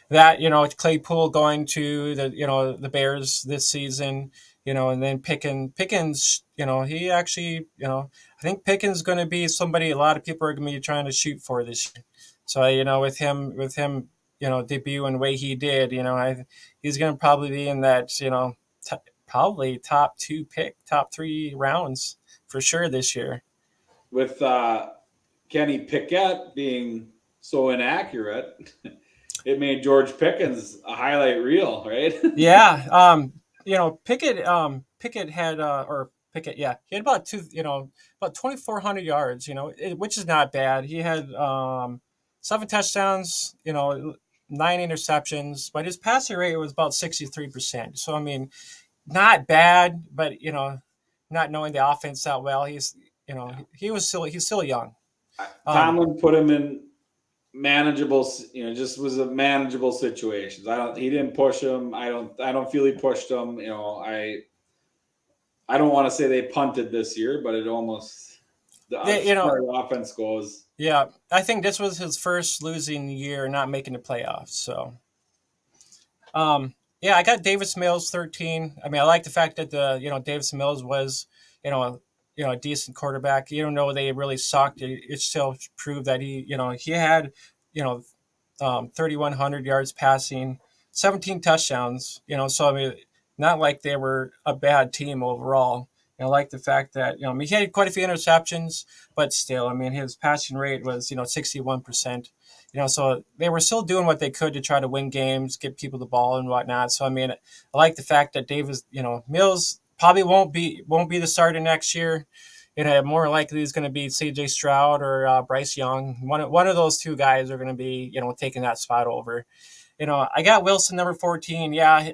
That Claypool going to the Bears this season, and then Pickens, he actually, I think Pickens is going to be somebody a lot of people are going to be trying to shoot for this year. So with him, debuting the way he did, he's going to probably be in that probably top three rounds for sure this year. With Kenny Pickett being so inaccurate, it made George Pickens a highlight reel, right? Yeah. Pickett had yeah, he had about about 2,400 yards, which is not bad. He had 7 touchdowns, 9 interceptions, but his passing rate was about 63%. So I mean, not bad, but not knowing the offense that well, he's he's still young. Tomlin put him in manageable, just was a manageable situations. He didn't push him. I don't feel he pushed him. I don't want to say they punted this year, but it almost the offense goes. Yeah, I think this was his first losing year, not making the playoffs. So, yeah, I got Davis Mills 13. I mean, I like the fact that Davis Mills was a decent quarterback. Even though they really sucked, it still proved that he had 3,100 yards passing, 17 touchdowns. So I mean, not like they were a bad team overall. I like the fact that I mean, he had quite a few interceptions, but still, I mean, his passing rate was 61%. So they were still doing what they could to try to win games, get people the ball and whatnot. So I mean, I like the fact that Davis, Mills probably won't be the starter next year. More likely is going to be C.J. Stroud or Bryce Young. One of those two guys are going to be taking that spot over. I got Wilson number 14. Yeah,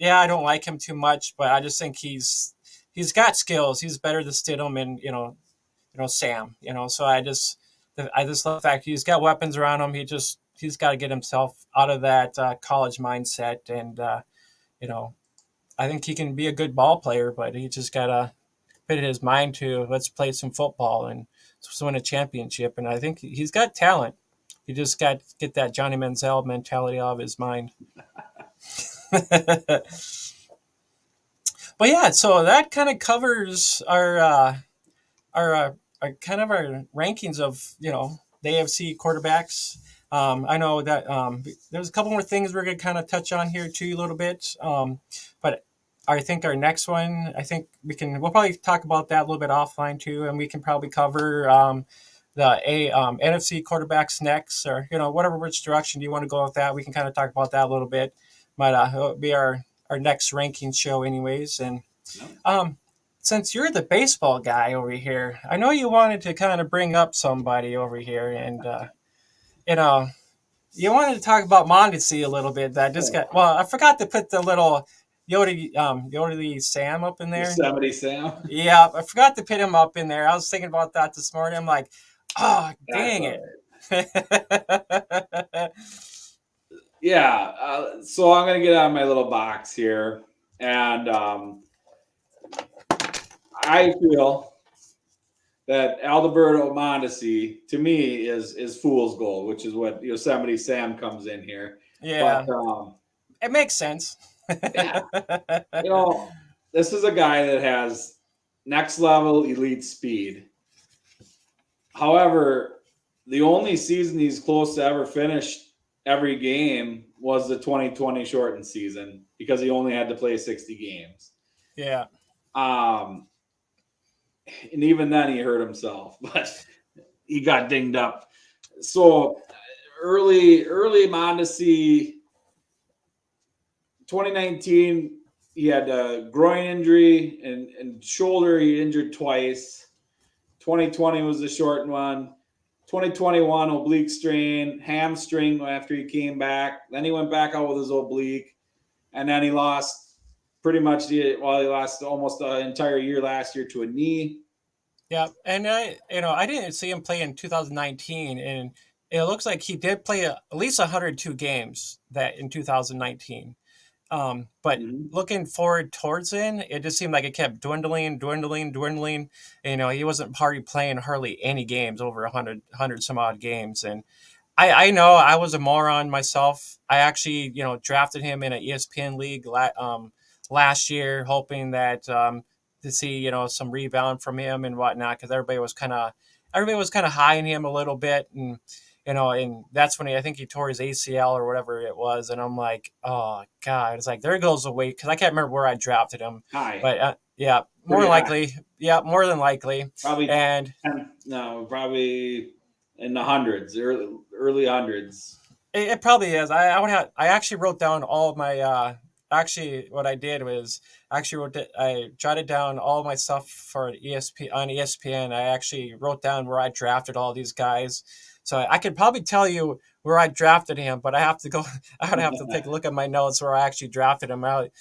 yeah, I don't like him too much, but I just think he's got skills. He's better than Stidham and Sam. So I just love the fact he's got weapons around him. He's got to get himself out of that college mindset, and I think he can be a good ball player, but he just got to put his mind to let's play some football and win a championship. And I think he's got talent. He just got to get that Johnny Manziel mentality out of his mind. But yeah, so that kind of covers our kind of our rankings of the AFC quarterbacks. I know that there's a couple more things we're going to kind of touch on here too a little bit. But I think our next one, we'll probably talk about that a little bit offline too, and we can probably cover the NFC quarterbacks next, or which direction do you want to go with that. We can kind of talk about that a little bit. Might it'll be our next ranking show, anyways. And since you're the baseball guy over here, I know you wanted to kind of bring up somebody over here, and you wanted to talk about mondesi a little bit. That just got I forgot to put the little Yosemite Sam up in there. Yosemite Sam. Yeah, I forgot to put him up in there. I was thinking about that this morning. I'm like, oh, dang it. Yeah. So I'm going to get out of my little box here. And I feel that alberto mondesi to me is fool's gold, which is what Yosemite Sam comes in here. But Yeah, it makes sense. yeah, you know, this is a guy that has next level elite speed. However, the only season he's close to ever finished every game was the 2020 shortened season because he only had to play 60 games. Yeah. Um, and even then he hurt himself, but he got dinged up. So early Mondesi, 2019, he had a groin injury and shoulder he injured twice. 2020 was the shortened one. 2021 oblique strain, hamstring after he came back. Then he went back out with his oblique, and then he lost pretty much he lost almost the entire year last year to a knee. Yeah, and I didn't see him play in 2019, and it looks like he did play at least 102 games that in 2019. But Mm-hmm. looking forward towards it just seemed like it kept dwindling. He wasn't playing hardly any games over 100 some odd games. And I know I was a moron myself. I actually, drafted him in an ESPN league last year, hoping that to see, some rebound from him and whatnot, because everybody was kind of high in him a little bit. And that's when I think he tore his ACL or whatever it was. And I'm like, oh God, it's like, there goes the weight. Cause I can't remember where I drafted him, High. but yeah, more Pretty high. likely. Yeah. More than likely. Probably And probably in the hundreds, early hundreds. it probably is. I actually wrote down all of my, actually what I did was I jotted down all my stuff for ESPN. I actually wrote down where I drafted all these guys. So I could probably tell you where I drafted him, but I have to go. I would have to take a look at my notes where I actually drafted him out.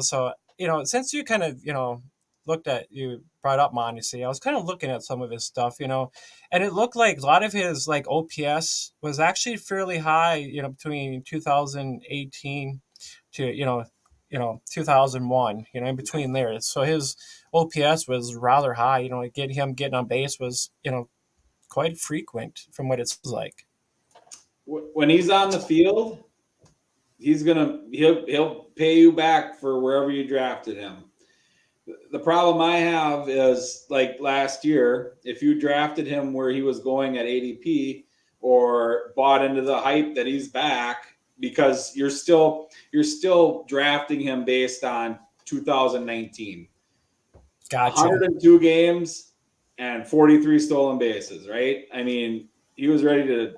So since you kind of you brought up Mondesi, I was kind of looking at some of his stuff, and it looked like a lot of his like OPS was actually fairly high, between 2018 to 2001, in between there. So his OPS was rather high. Getting on base was quite frequent from what it's like. When he's on the field, he'll pay you back for wherever you drafted him. The problem I have is like last year, if you drafted him where he was going at ADP or bought into the hype that he's back, because you're still drafting him based on 2019. Gotcha. 102 games and 43 stolen bases, right? I mean, he was ready to.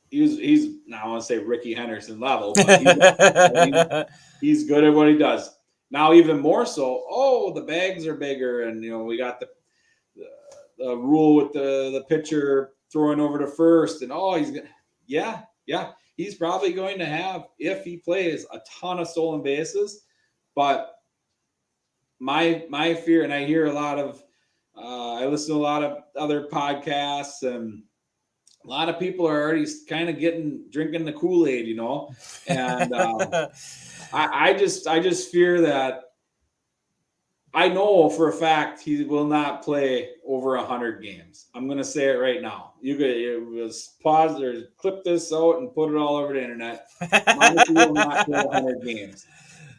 He's now I want to say Ricky Henderson level, but he's good at what he does. Now even more so. Oh, the bags are bigger, and we got the rule with the pitcher throwing over to first, and he's probably going to have, if he plays, a ton of stolen bases. But my fear, and I hear a lot of, I listen to a lot of other podcasts, and a lot of people are already kind of drinking the Kool-Aid, and I just fear that. I know for a fact he will not play over 100 games. I'm going to say it right now. You could pause or clip this out and put it all over the internet. He will not play 100 games.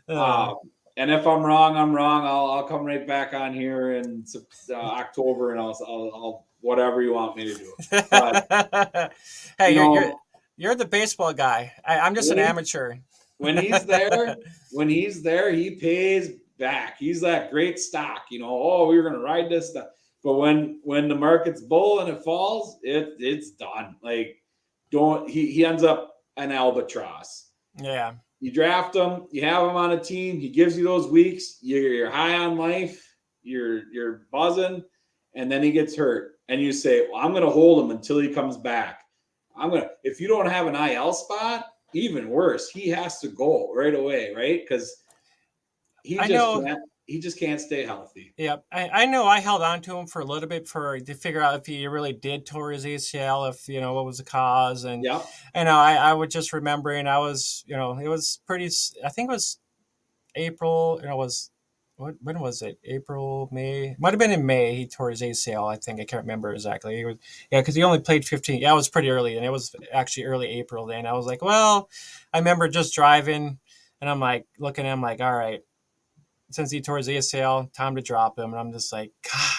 And if I'm wrong, I'm wrong. I'll come right back on here in October, and I'll whatever you want me to do. But, hey, you're the baseball guy. I'm just an amateur. When he's there, he pays back. He's that great stock, we're going to ride this stuff. But when the market's bull and it falls, it's done. Like, he ends up an albatross. Yeah. You draft him, you have him on a team, he gives you those weeks, you're high on life, you're buzzing, and then he gets hurt. And you say, well, I'm going to hold him until he comes back. If you don't have an IL spot, even worse, he has to go right away, right? Because he just can't stay healthy. Yeah, I know. I held on to him for a little bit to figure out if he really did tore his ACL, if what was the cause, and I was just remembering I was it was pretty. I think it was April. when was it? April, May? Might have been in May. He tore his ACL. I think I can't remember exactly. He was, yeah, because he only played 15. Yeah, it was pretty early, and it was actually early April. Then I was like, well, I remember just driving, and I'm like looking at him like, all right, since he tore his ACL, time to drop him. And I'm just like, God.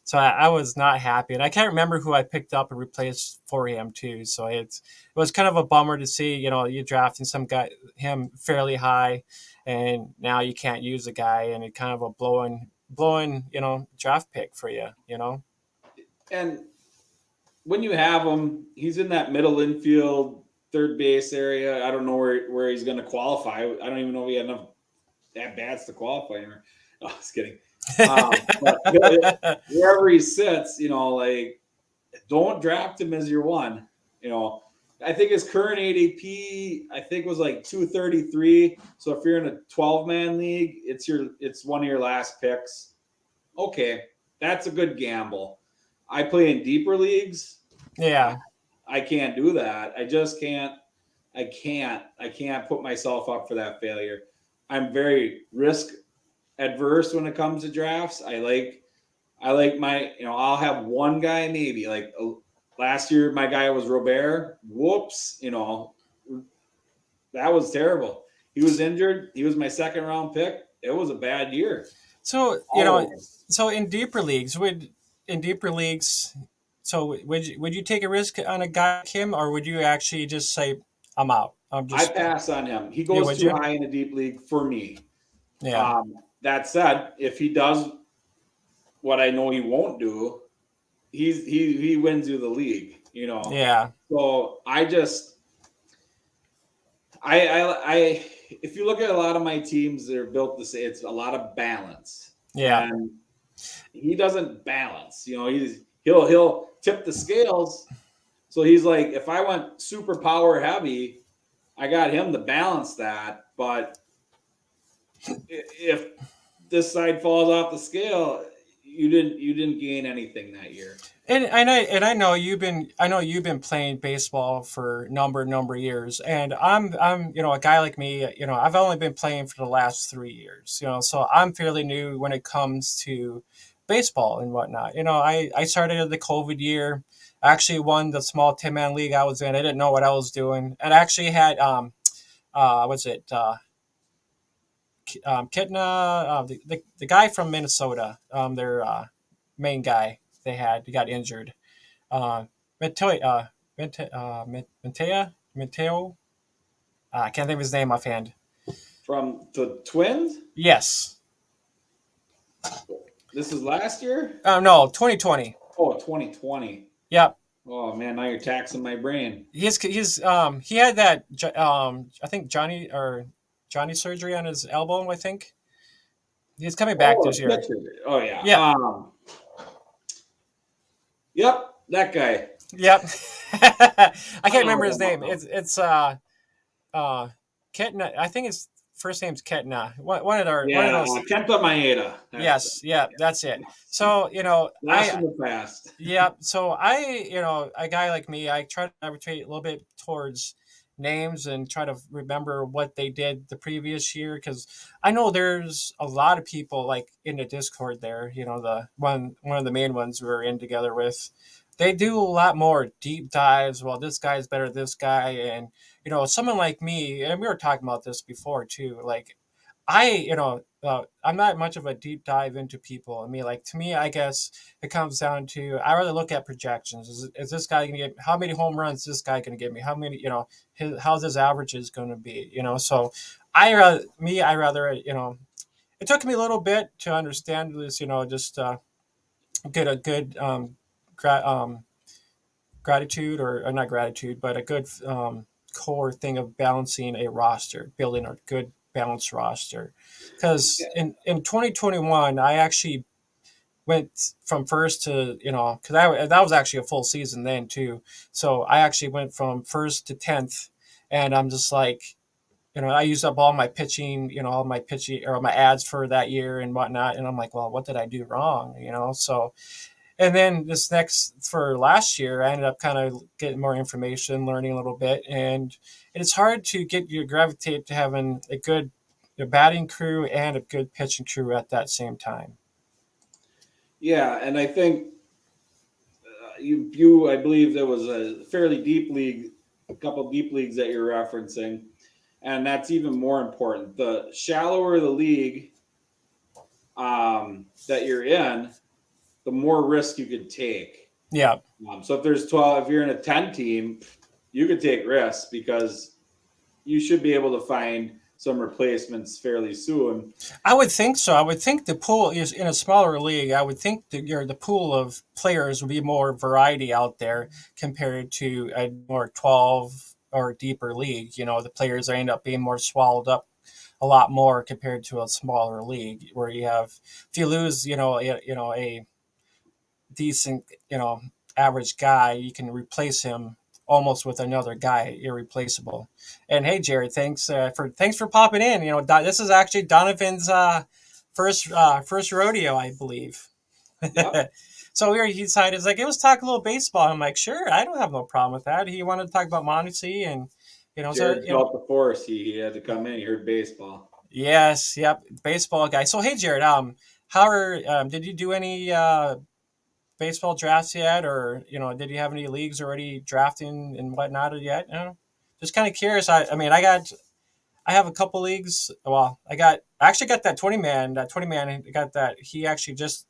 So I was not happy, and I can't remember who I picked up and replaced for him too. So it was kind of a bummer to see, you drafting some guy him fairly high, and now you can't use the guy, and it kind of a blowing draft pick for you. And when you have him, he's in that middle infield, third base area. I don't know where he's going to qualify. I don't even know if he had enough at bats to qualify. Oh, I was kidding. But wherever he sits, like, don't draft him as your one. I think his current ADP, I think, was like 233. So if you're in a 12-man league, it's one of your last picks. Okay, that's a good gamble. I play in deeper leagues. Yeah. I can't do that. I just can't. I can't put myself up for that failure. I'm very risk adverse when it comes to drafts. I like my, I'll have one guy maybe. Like last year, my guy was Robert. Whoops, that was terrible. He was injured. He was my second round pick. It was a bad year. So so in deeper leagues, so would you take a risk on a guy like him, or would you actually just say, I'm out? I pass on him. He Yeah, goes would too you? high in a deep league for me. Yeah. That said, if he does what I know he won't do, he wins you the league. Yeah. So I if you look at a lot of my teams, they're built to say it's a lot of balance. Yeah. And he doesn't balance. He'll tip the scales. So he's like, if I went super power heavy, I got him to balance that. But if this side falls off the scale, you didn't gain anything that year. And I know you've been playing baseball for number of years, and I'm a guy like me, I've only been playing for the last 3 years, so I'm fairly new when it comes to baseball and whatnot. I started in the COVID year. I actually won the small 10-man league I was in. I didn't know what I was doing, and I actually had what's it Kitna, the guy from Minnesota, their main guy he got injured. Mateo, Mateo. I can't think of his name offhand. From the Twins? Yes. This is last year? No, 2020. Oh, 2020. Yep. Oh man, now you're taxing my brain. He had that I think Johnny surgery on his elbow. I think he's coming back this year. Oh yeah. Yeah. Yep, that guy. Yep. I can't remember his name. It's Ketna. I think his first name's Ketna. One of those. Kenta Maeda. Yes, that's it. So last in the past. Yeah, so a guy like me, I try to gravitate a little bit towards names and try to remember what they did the previous year, because I know there's a lot of people like in the Discord there. The one of the main ones we're in together with. They do a lot more deep dives. Well, this guy's better than this guy, and someone like me, and we were talking about this before too. Like, I'm not much of a deep dive into people. I mean, like, to me, I guess it comes down to I rather look at projections. Is this guy gonna get how many home runs? Is this guy gonna get me? How many? How's his averages gonna be? So I rather. It took me a little bit to understand this. Just get a good gratitude or not gratitude, but a good core thing of balancing a roster, building a good balanced roster. Because in 2021, I actually went from first to, because that was actually a full season then too. So I actually went from first to 10th, and I'm just like, I used up all my pitching, all my pitching or my ads for that year and whatnot. And I'm like, well, what did I do wrong? So. And then for last year, I ended up kind of getting more information, learning a little bit, and it's hard to get you gravitate to having a good, a batting crew and a good pitching crew at that same time. Yeah, and I think you I believe there was a fairly deep league, a couple deep leagues that you're referencing, and that's even more important. The shallower the league that you're in, the more risk you could take. Yeah. So if there's 12, if you're in a 10 team, you could take risks because you should be able to find some replacements fairly soon. I would think so. I would think the pool is in a smaller league. I would think that the pool of players would be more variety out there compared to a more 12 or deeper league. The players end up being more swallowed up a lot more compared to a smaller league where you have, if you lose, a decent, average guy, you can replace him almost with another guy, irreplaceable. And hey, Jared, thanks for popping in. This is actually Donovan's first rodeo, I believe. Yep. So he decided, it's like, let's talk a little baseball. I'm like, sure, I don't have no problem with that. He wanted to talk about mondesi and Jared felt the force. He had to come in. He heard baseball. yes, yep, baseball guy. So hey, Jared, did you do any baseball drafts yet, or did you have any leagues already drafting and whatnot yet? Just kind of curious. I have a couple leagues. Well, I actually got that 20 man. That 20 man got that. He actually just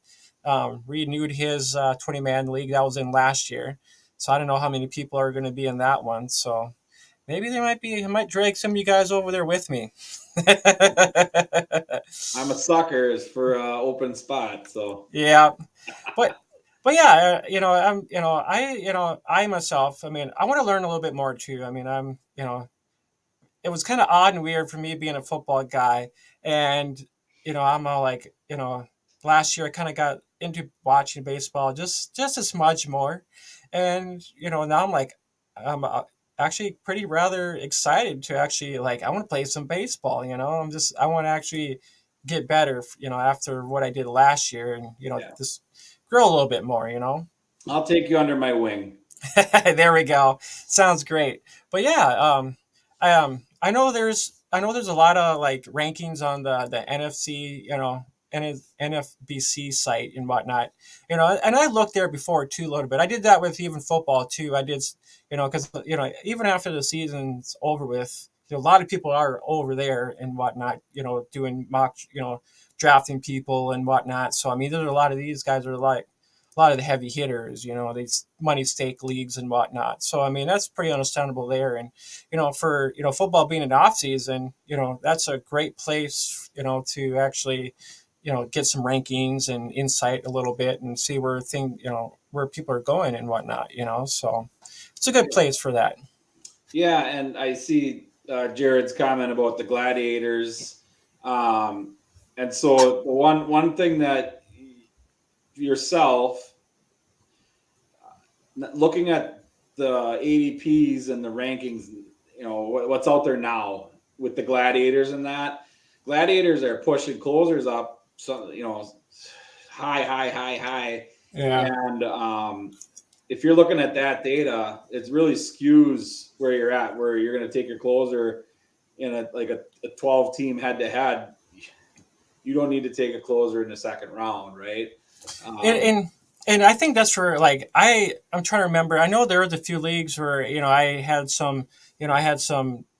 renewed his 20 man league that was in last year. So I don't know how many people are going to be in that one. So maybe I might drag some of you guys over there with me. I'm a sucker for open spot. So Yeah, but yeah, I myself. I mean, I want to learn a little bit more too. I mean, it was kind of odd and weird for me being a football guy, and I'm all like, last year I kind of got into watching baseball just a smudge more, and now I'm actually pretty rather excited to actually, like, I want to play some baseball. I want to actually get better. After what I did last year, and yeah, just grow a little bit more. I'll take you under my wing. There we go. Sounds great. But yeah, I know there's a lot of like rankings on the NFC, NFBC site and whatnot, and I looked there before too a little bit. I did that with even football too. I did, because even after the season's over with, a lot of people are over there and whatnot, doing mock, drafting people and whatnot. So I mean, there's a lot of these guys are like a lot of the heavy hitters, these money stake leagues and whatnot. So I mean, that's pretty understandable there. And for football being an off season, that's a great place, to actually, get some rankings and insight a little bit and see where people are going and whatnot. So it's a good place for that. Yeah, and I see Jared's comment about the gladiators, and so the one thing that yourself looking at the ADPs and the rankings, what's out there now with the gladiators and that. Gladiators are pushing closers up, so high, Yeah. and if you're looking at that data, it really skews where you're at, where you're going to take your closer in a 12 team head to head. You don't need to take a closer in the second round, right? And I think that's where, like, I'm trying to remember. I know there was a few leagues where I had some ESPN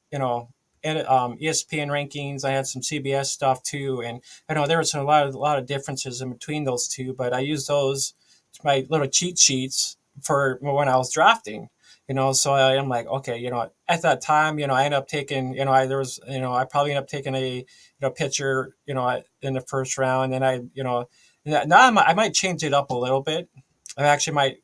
rankings. I had some CBS stuff too, and I know there was a lot of differences in between those two. But I used those, my little cheat sheets, for when I was drafting. So I'm like, okay, at that time, I ended up taking, I probably ended up taking a pitcher, in the first round, and now I might change it up a little bit. I actually might,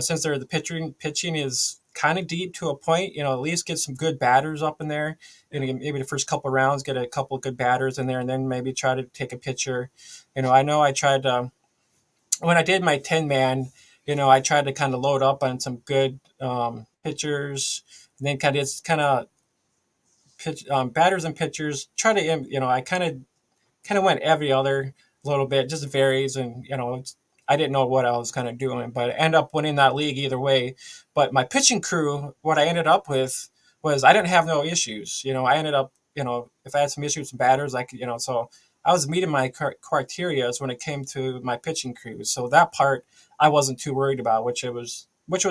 since the pitching is kind of deep to a point, at least get some good batters up in there. Maybe the first couple of rounds, get a couple of good batters in there, and then maybe try to take a pitcher. I know I tried when I did my 10 man. I tried to kind of load up on some good pitchers, and then kind of pitch batters and pitchers. Try to, I kind of went every other little bit, just varies, and I didn't know what I was kind of doing, but I ended up winning that league either way. But my pitching crew, what I ended up with was I didn't have no issues. I ended up if I had some issues with batters, I could, so I was meeting my criteria when it came to my pitching crews. So that part I wasn't too worried about, which was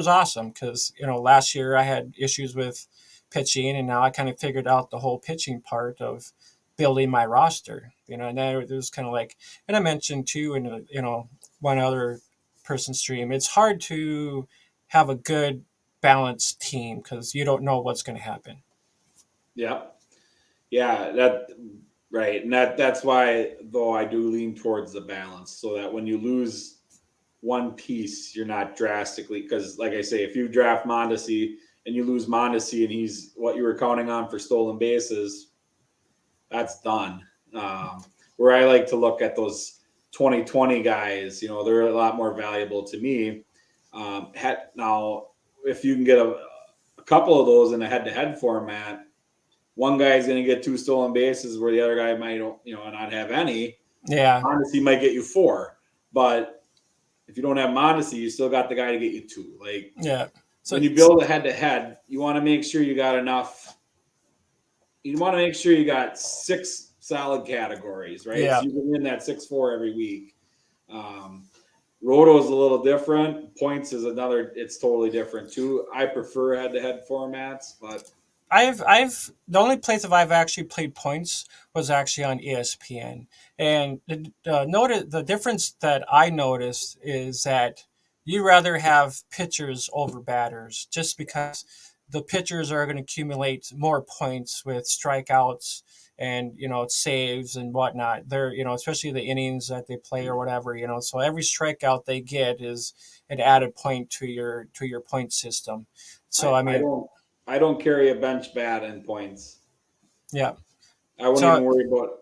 awesome because last year I had issues with pitching, and now I kind of figured out the whole pitching part of building my roster. And then it was kind of like, and I mentioned too, in one other person stream, it's hard to have a good balanced team because you don't know what's going to happen. Yeah. Yeah, that right. And that's why though I do lean towards the balance so that when you lose one piece, you're not drastically because like I say, if you draft Mondesi and you lose Mondesi and he's what you were counting on for stolen bases, that's done. Where I like to look at those 2020 guys, they're a lot more valuable to me. Now, if you can get a couple of those in a head-to-head format, one guy's going to get 2 stolen bases where the other guy might, not have any. Yeah. Mondesi might get you 4, but if you don't have Mondesi, you still got the guy to get you 2. Like, yeah. So when you build a head-to-head, you want to make sure you got enough. You want to make sure you got 6 solid categories, right? Yeah. So you can win that 6-4 every week. Roto is a little different. Points is another. It's totally different too. I prefer head-to-head formats, but I've the only place that I've actually played points was actually on ESPN, and the difference that I noticed is that you rather have pitchers over batters just because the pitchers are going to accumulate more points with strikeouts and saves and whatnot. They're especially the innings that they play or whatever. So every strikeout they get is an added point to your point system. So I mean. I don't carry a bench bat in points. Yeah. I wouldn't even worry about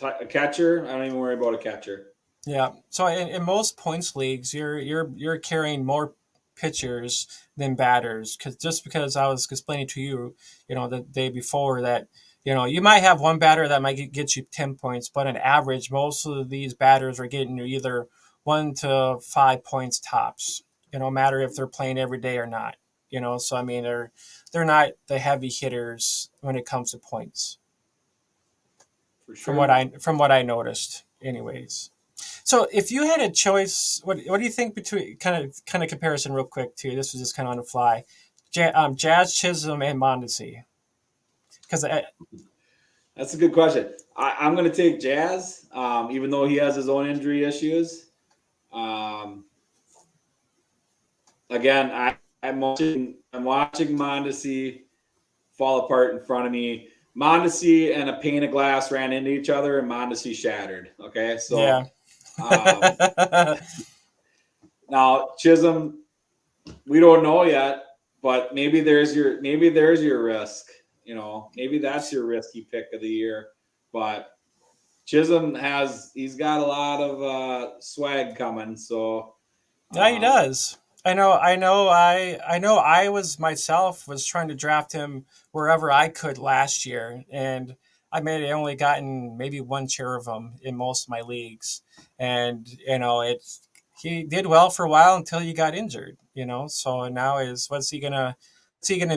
a catcher. I don't even worry about a catcher. Yeah. So in most points leagues, you're carrying more pitchers than batters because I was explaining to you, the day before that, you might have one batter that might get you 10 points, but on average, most of these batters are getting you either 1 to 5 points tops. No matter if they're playing every day or not. So I mean they're not the heavy hitters when it comes to points. For sure. From what I noticed, anyways. So if you had a choice, what do you think between kind of comparison real quick too? This was just kind of on the fly. Jazz, Chisholm, and Mondesi. Because that's a good question. I'm going to take Jazz, even though he has his own injury issues. Again, I'm watching Mondesi fall apart in front of me. Mondesi and a pane of glass ran into each other, and Mondesi shattered. Okay, so yeah. Now Chisholm, we don't know yet, but maybe there's your risk. Maybe that's your risky pick of the year. But Chisholm he's got a lot of swag coming. So yeah, he does. I know. I was trying to draft him wherever I could last year, and I only gotten maybe one share of him in most of my leagues, and he did well for a while until he got injured. So now what's he gonna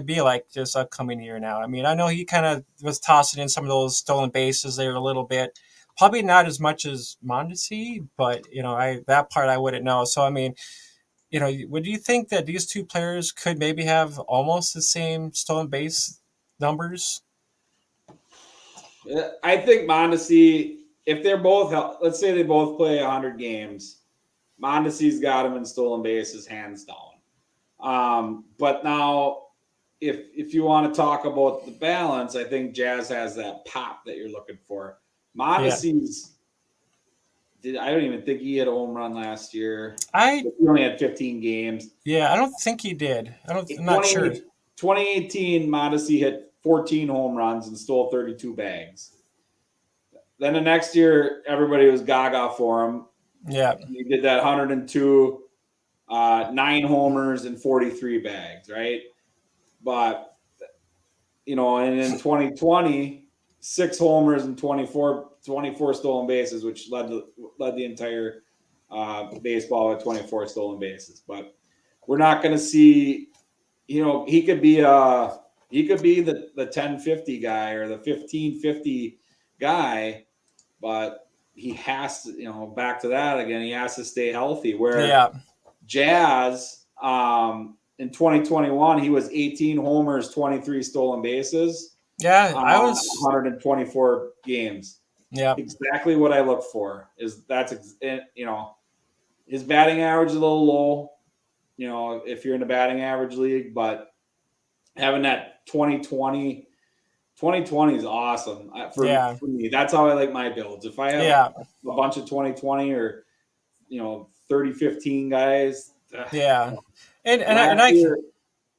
be like this upcoming year now? I mean, I know he kind of was tossing in some of those stolen bases there a little bit. Probably not as much as Mondesi, but that part I wouldn't know. So I mean, would you think that these two players could maybe have almost the same stolen base numbers? I think Mondesi, if they're both, let's say they both play 100 games, Mondesi's got him in stolen bases hands down. But now, if you want to talk about the balance, I think Jazz has that pop that you're looking for. Mondesi's. I don't even think he hit a home run last year. He only had 15 games. Yeah, I don't think he did. I'm not sure. 2018, Mondesi hit 14 home runs and stole 32 bags. Then the next year, everybody was gaga for him. Yeah. He did that 102, 9 homers and 43 bags, right? But, and in 2020, 6 homers and 24 stolen bases, which led the entire baseball with 24 stolen bases. But we're not going to see, he could be a he could be the 1050 guy or the 1550 guy, but he has to, back to that again, he has to stay healthy. Where Yeah. Jazz, in 2021, he was 18 homers, 23 stolen bases Yeah, on I was. 124 games. Yeah. Exactly what I look for is his batting average is a little low, if you're in the batting average league, but having that 2020 is awesome Yeah. for me. That's how I like my builds. If I have Yeah. a bunch of 2020 or 3015 guys, Yeah. And last I year.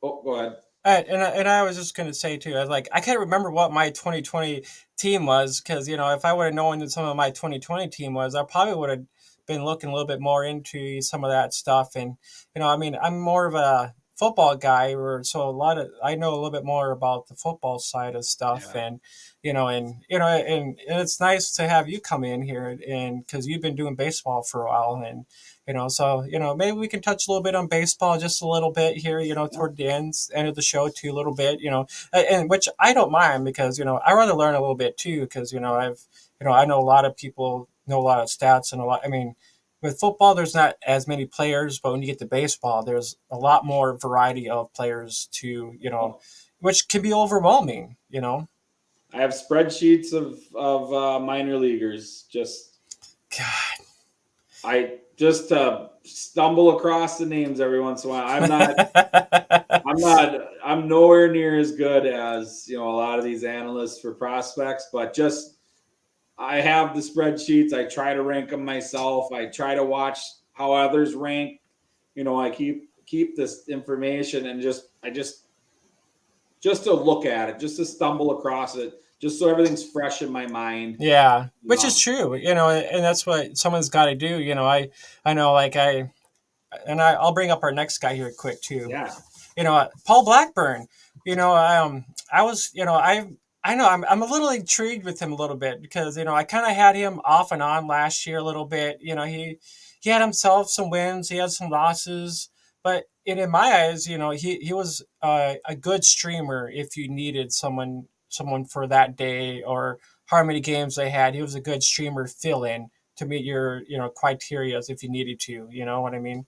Oh, go ahead. and I was just gonna say too. I was like, I can't remember what my 2020 team was because if I would have known that some of my 2020 team was, I probably would have been looking a little bit more into some of that stuff. And I mean, I'm more of a football guy, or so a lot of I know a little bit more about the football side of stuff. Yeah. And and it's nice to have you come in here and because you've been doing baseball for a while. And so maybe we can touch a little bit on baseball just a little bit here, toward the end of the show too, a little bit, and which I don't mind because I rather learn a little bit too because I know a lot of people know a lot of stats and a lot. I mean, with football, there's not as many players, but when you get to baseball, there's a lot more variety of players to which can be overwhelming. I have spreadsheets of minor leaguers. God. I just stumble across the names every once in a while. I'm nowhere near as good as a lot of these analysts for prospects, but just I have the spreadsheets. I try to rank them myself. I try to watch how others rank. I keep this information and just to look at it, just to stumble across it, just so everything's fresh in my mind. Yeah, which is Um, true, and that's what someone's got to do. I know, like I'll bring up our next guy here quick too. yeah, Paul Blackburn. I was, I know I'm a little intrigued with him a little bit because I kind of had him off and on last year a little bit. He had himself some wins, he had some losses, but in my eyes, he was a good streamer if you needed someone for that day or how many games they had. He was a good streamer fill in to meet your criteria if you needed to. You know what I mean?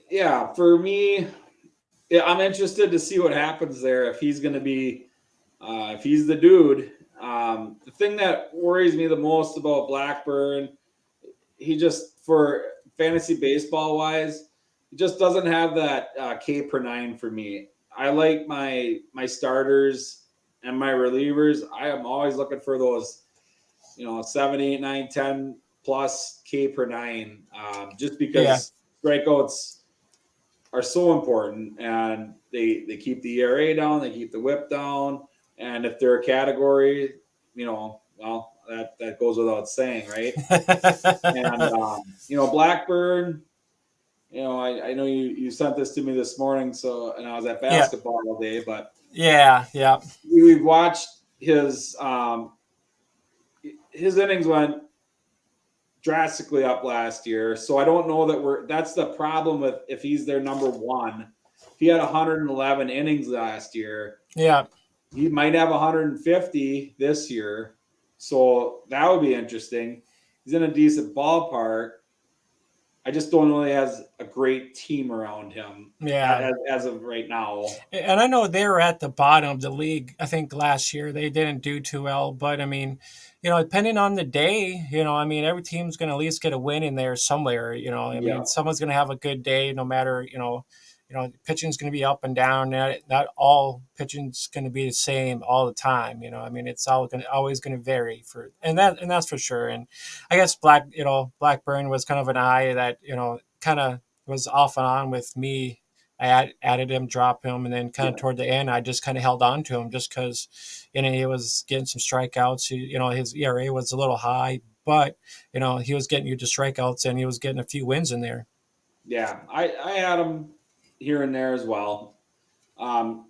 yeah. For me, yeah, I'm interested to see what happens there if he's going to be, if he's the dude. The thing that worries me the most about Blackburn, he just for fantasy baseball wise, he just doesn't have that K per nine for me. I like my starters and my relievers. I am always looking for those, 7, 8, 9, 10 plus K per nine, just Yeah. because strikeouts are so important and they keep the ERA down, they keep the whip down. And if they're a category, well, that goes without saying, right? And Blackburn, I know you sent this to me this morning, and I was at Yeah. basketball all day, but Yeah. Yeah. we've watched his innings went drastically up last year. So I don't know that's the problem with if he's their number one. If he had 111 innings last year, Yeah. he might have 150 this year. So that would be interesting. He's in a decent ballpark. I just don't know he has a great team around him Yeah. as of right now. And I know they were at the bottom of the league. I think last year they didn't do too well, but I mean, depending on the day, I mean, every team's going to at least get a win in there somewhere. I Yeah. mean, someone's going to have a good day, no matter pitching's going to be up and down. Not all pitching's going to be the same all the time. I mean, it's always going to vary and that's for sure. And I guess Blackburn was kind of an eye that kind of was off and on with me. I added him, dropped him, and then kind of Yeah. toward the end, I just kind of held on to him just because, he was getting some strikeouts. His ERA was a little high, but he was getting you to strikeouts and he was getting a few wins in there. Yeah. I had him here and there as well. On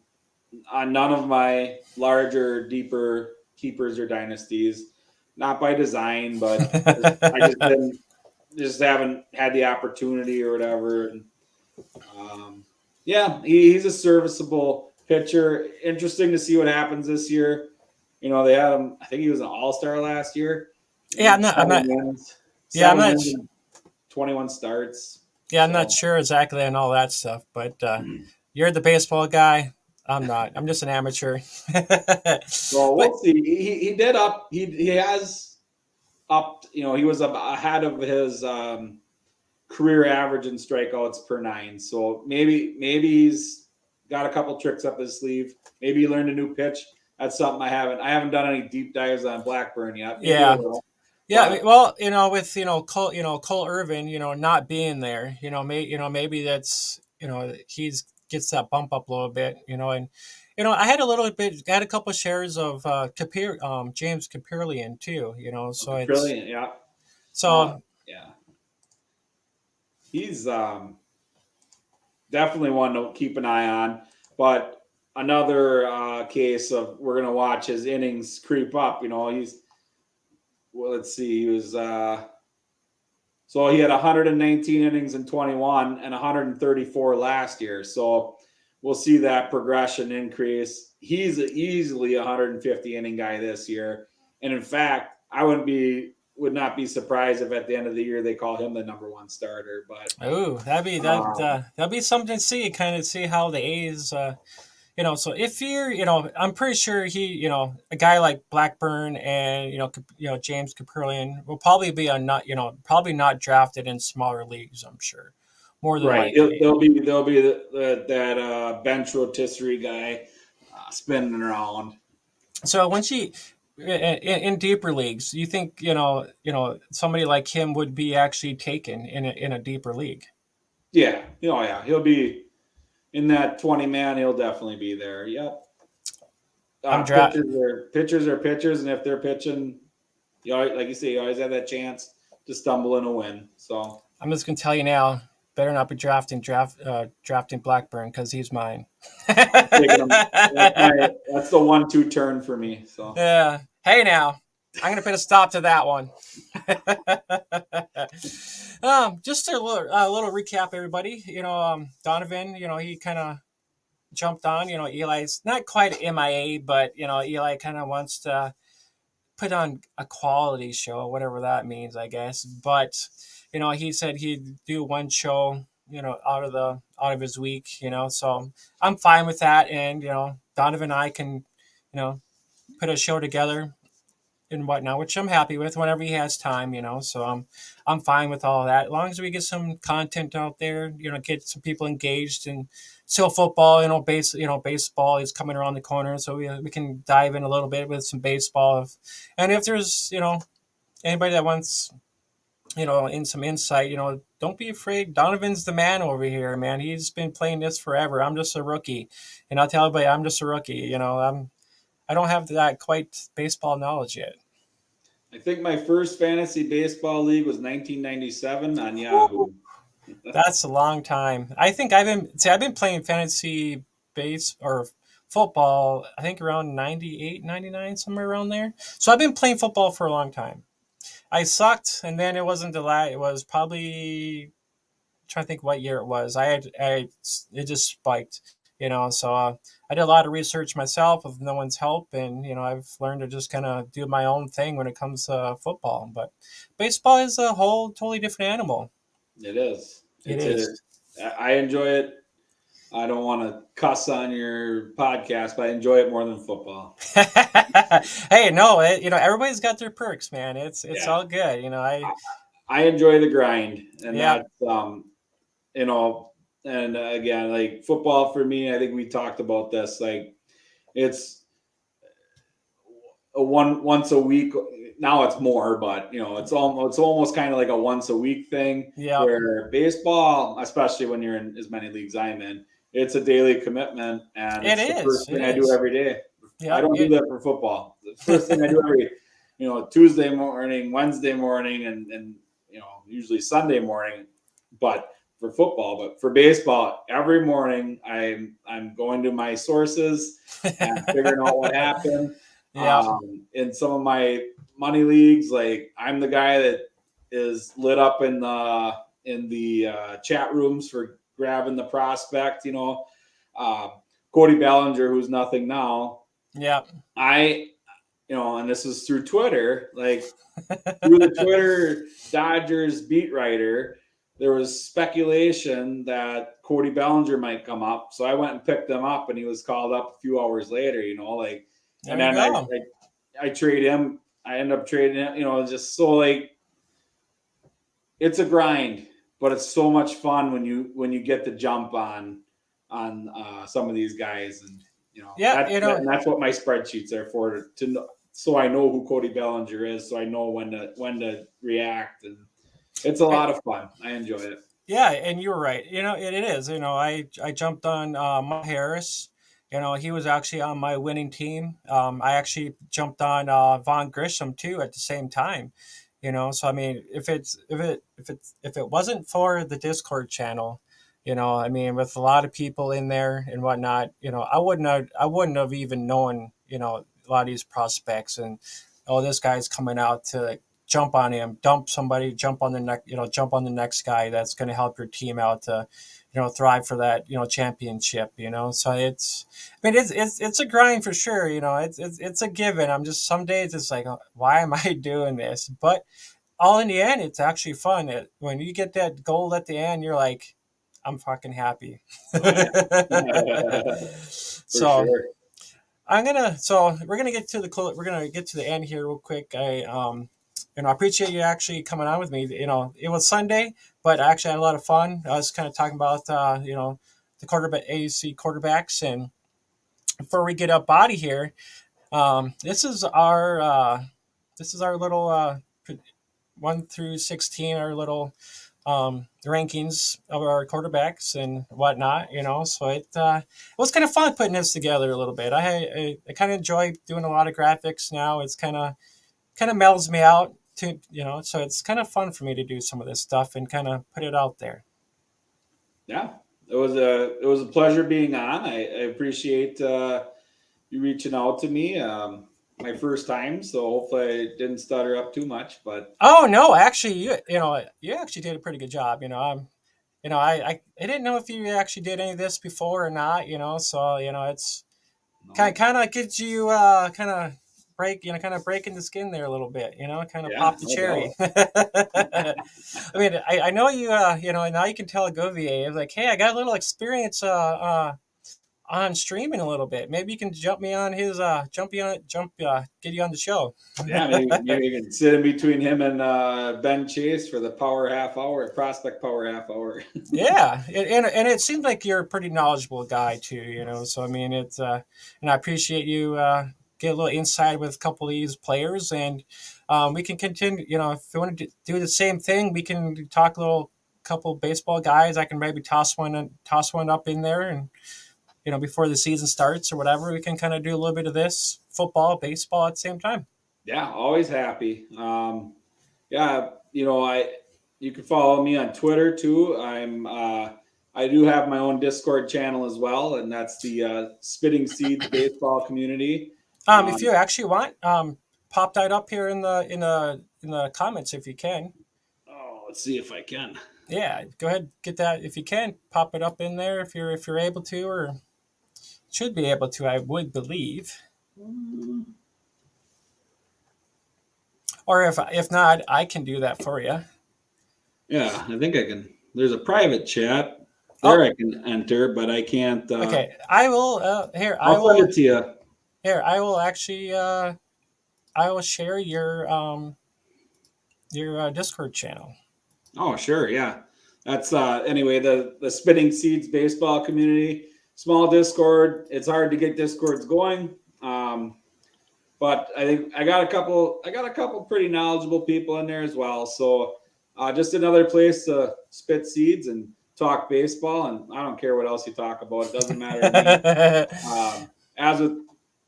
none of my larger, deeper keepers or dynasties, not by design, but I just haven't had the opportunity or whatever. And, Yeah, he's a serviceable pitcher. Interesting to see what happens this year. They had him. I think he was an all-star last year. Yeah, I'm not. Yeah, I'm Seven not. wins, and 21 starts. Yeah, I'm not So, sure exactly on all that stuff, but you're the baseball guy. I'm not. I'm just an amateur. well, But we'll see. He did up. He has upped. He was ahead of his career average in strikeouts per nine. So maybe he's got a couple tricks up his sleeve. Maybe he learned a new pitch. That's something I haven't done any deep dives on Blackburn yet. Maybe I yeah, will. yeah. But Well, with Cole Irvin, not being there, maybe that's he's gets that bump up a little bit, and I had a couple shares of James Capirlian too, so it's brilliant, yeah. so Yeah. He's definitely one to keep an eye on. But another case of we're going to watch his innings creep up. Let's see, he was so he had 119 innings in 21 and 134 last year. So we'll see that progression increase. He's easily a 150 inning guy this year, and in fact, I would not be surprised if at the end of the year they call him the number one starter. But oh, that'd be something to see, kind of see how the A's. So if I'm pretty sure a guy like Blackburn and James Caprillion will probably be probably not drafted in smaller leagues. I'm sure, more than right, likely. there'll be that bench rotisserie guy spinning around. So when in deeper leagues, you think somebody like him would be actually taken in a deeper league? Yeah, yeah, he'll be in that 20 man. He'll definitely be there. Yep. I'm dra- Pitchers, and if they're pitching, like you say, you always have that chance to stumble in a win. So I'm just gonna tell you now. Better not be drafting Blackburn because he's mine. I'm taking them. That's the 1-2 turn for me. So Yeah. Hey now, I'm gonna put a stop to that one. Just a little recap, everybody. Donovan. He kind of jumped on. Eli's not quite MIA, but Eli kind of wants to put on a quality show, whatever that means, I guess. But he said he'd do one show, out of his week. So I'm fine with that, and Donovan and I can, put a show together and whatnot, which I'm happy with whenever he has time. So I'm fine with all of that as long as we get some content out there. Get some people engaged and still football. Baseball is coming around the corner, so we can dive in a little bit with some baseball. And if there's anybody that wants in some insight, don't be afraid. Donovan's the man over here, man. He's been playing this forever. I'm just a rookie, and I'll tell everybody I'm just a rookie. I don't have that quite baseball knowledge yet. I think my first fantasy baseball league was 1997 on Yahoo. That's a long time. I think I've been playing fantasy base or football, I think around 98, 99, somewhere around there. So I've been playing football for a long time. I sucked, and then it wasn't the last. It was probably trying to think what year it was. It just spiked, So I did a lot of research myself with no one's help, and I've learned to just kind of do my own thing when it comes to football. But baseball is a whole totally different animal. It is. It is. I enjoy it. I don't want to cuss on your podcast, but I enjoy it more than football. Hey, no, everybody's got their perks, man. It's all good. I enjoy the grind, and Yeah. that's and again, like football for me, I think we talked about this. Like it's a once a week. Now it's more, but it's almost kind of like a once a week thing. Yeah. Where baseball, especially when you're in as many leagues I'm in, it's a daily commitment, and it's the first thing I do every day. I don't do that for football. The first thing I do every, Tuesday morning, Wednesday morning, and usually Sunday morning. But for football, but for baseball, every morning I'm going to my sources and figuring out what happened. Yeah. In some of my money leagues, like I'm the guy that is lit up in the chat rooms for grabbing the prospect, Cody Bellinger, who's nothing now. Yeah. And this is through Twitter, like through the Twitter Dodgers beat writer, there was speculation that Cody Bellinger might come up. So I went and picked him up, and he was called up a few hours later, There you go. I trade him. I end up trading him, just so like it's a grind, but it's so much fun when you get the jump on some of these guys, and and that's what my spreadsheets are for, to know, so I know who Cody Bellinger is, so I know when to react, and it's a lot of fun. I enjoy it. Yeah, and you were right. It is. I jumped on Mike Harris. He was actually on my winning team. I actually jumped on Von Grisham too at the same time. So I mean, if it wasn't for the Discord channel, I mean, with a lot of people in there and whatnot, I wouldn't have even known, a lot of these prospects, and this guy's coming out to jump on him, dump somebody, jump on the next guy that's going to help your team out to, thrive for that, championship. So it's a grind for sure. It's a given. I'm just, some days it's like, why am I doing this? But all in the end, it's actually fun. When you get that goal at the end, you're like, I'm fucking happy. So sure. We're gonna get to the end here real quick. I appreciate you actually coming on with me. It was Sunday, but I actually had a lot of fun. I was kind of talking about the AFC quarterbacks, and before we get up out of here, this is our little 1 through 16, our little rankings of our quarterbacks and whatnot. So it was kind of fun putting this together a little bit. I kind of enjoy doing a lot of graphics now. It's kind of mellows me out to, so it's kind of fun for me to do some of this stuff and kind of put it out there. Yeah, it was a pleasure being on. I appreciate you reaching out to me. My first time, so hopefully I didn't stutter up too much. But oh no, actually, you actually did a pretty good job. I didn't know if you actually did any of this before or not. So it's kind of gives you kind of breaking the skin there a little bit. Kind of pop the cherry. I mean, I know you. Now you can tell Govier like, hey, I got a little experience on streaming a little bit. Maybe you can jump me on his get you on the show. Yeah, maybe you can sit in between him and Ben Chase for the prospect power half hour. Yeah, and it seems like you're a pretty knowledgeable guy too. So I mean, it's and I appreciate you get a little insight with a couple of these players, and we can continue. If you want to do the same thing, we can talk a little couple baseball guys. I can maybe toss one up in there, and before the season starts or whatever, we can kind of do a little bit of this football, baseball at the same time. Yeah, always happy. You can follow me on Twitter too. I do have my own Discord channel as well, and that's the Spitting Seeds Baseball Community. If you actually want, pop that up here in the comments if you can. Oh, let's see if I can. Yeah, go ahead, get that if you can. Pop it up in there if you're able to, or should be able to, I would believe. Or if not, I can do that for you. Yeah, I think I can. There's a private chat there I can enter, but I can't. Okay, I will. Here, I'll send it to you. Here, I will actually. I will share your Discord channel. Oh, sure, yeah. That's anyway the Spitting Seeds Baseball Community. Small Discord. It's hard to get Discords going, but I think I got a couple pretty knowledgeable people in there as well. So just another place to spit seeds and talk baseball, and I don't care what else you talk about. It doesn't matter to me. As with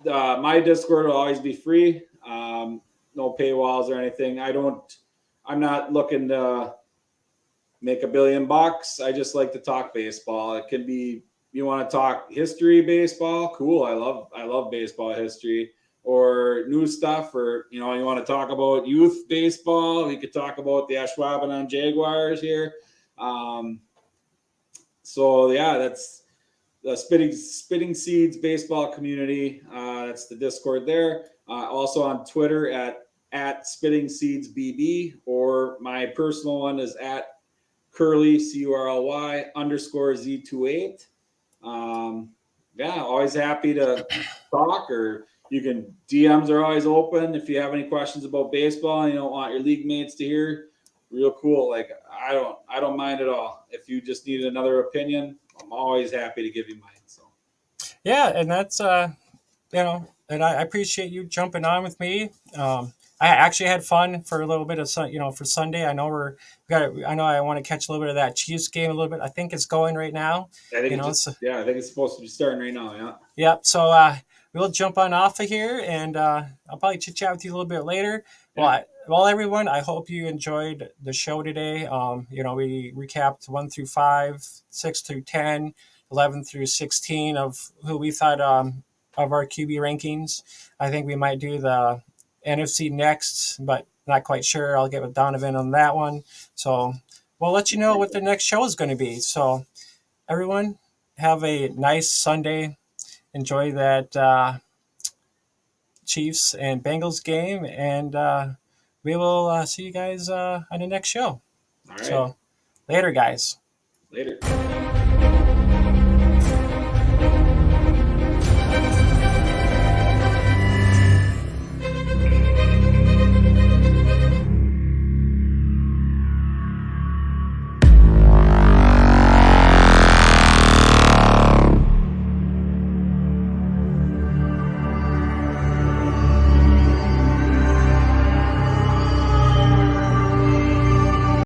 my Discord will always be free. No paywalls or anything. I'm not looking to make $1 billion. I just like to talk baseball. It can be, you want to talk history baseball, cool. I love baseball history, or new stuff, or you want to talk about youth baseball. We could talk about the Ashwaubenon Jaguars here. So yeah, that's the Spitting Seeds baseball community. That's the Discord there. Also on Twitter at Spitting Seeds BB, or my personal one is at Curly CURLY underscore Z28. Yeah, always happy to talk, or you can DMs are always open if you have any questions about baseball and you don't want your league mates to hear. Real cool. Like I don't mind at all. If you just need another opinion, I'm always happy to give you mine. So Yeah, and that's and I appreciate you jumping on with me. I actually had fun for a little bit of for Sunday. I know I know I want to catch a little bit of that Chiefs game a little bit. I think it's going right now. I think You know, so I think it's supposed to be starting right now. Yeah. yep. So we'll jump on off of here, and I'll probably chit chat with you a little bit later. Yeah. Well, everyone, I hope you enjoyed the show today. We recapped 1 through 5, 6 through 10, 11 through 16 of who we thought of our QB rankings. I think we might do the NFC next, but not quite sure. I'll get with Donovan on that one. So we'll let you know what the next show is going to be. So everyone, have a nice Sunday. Enjoy that Chiefs and Bengals game, and we will see you guys on the next show. All right. So later, guys. Later.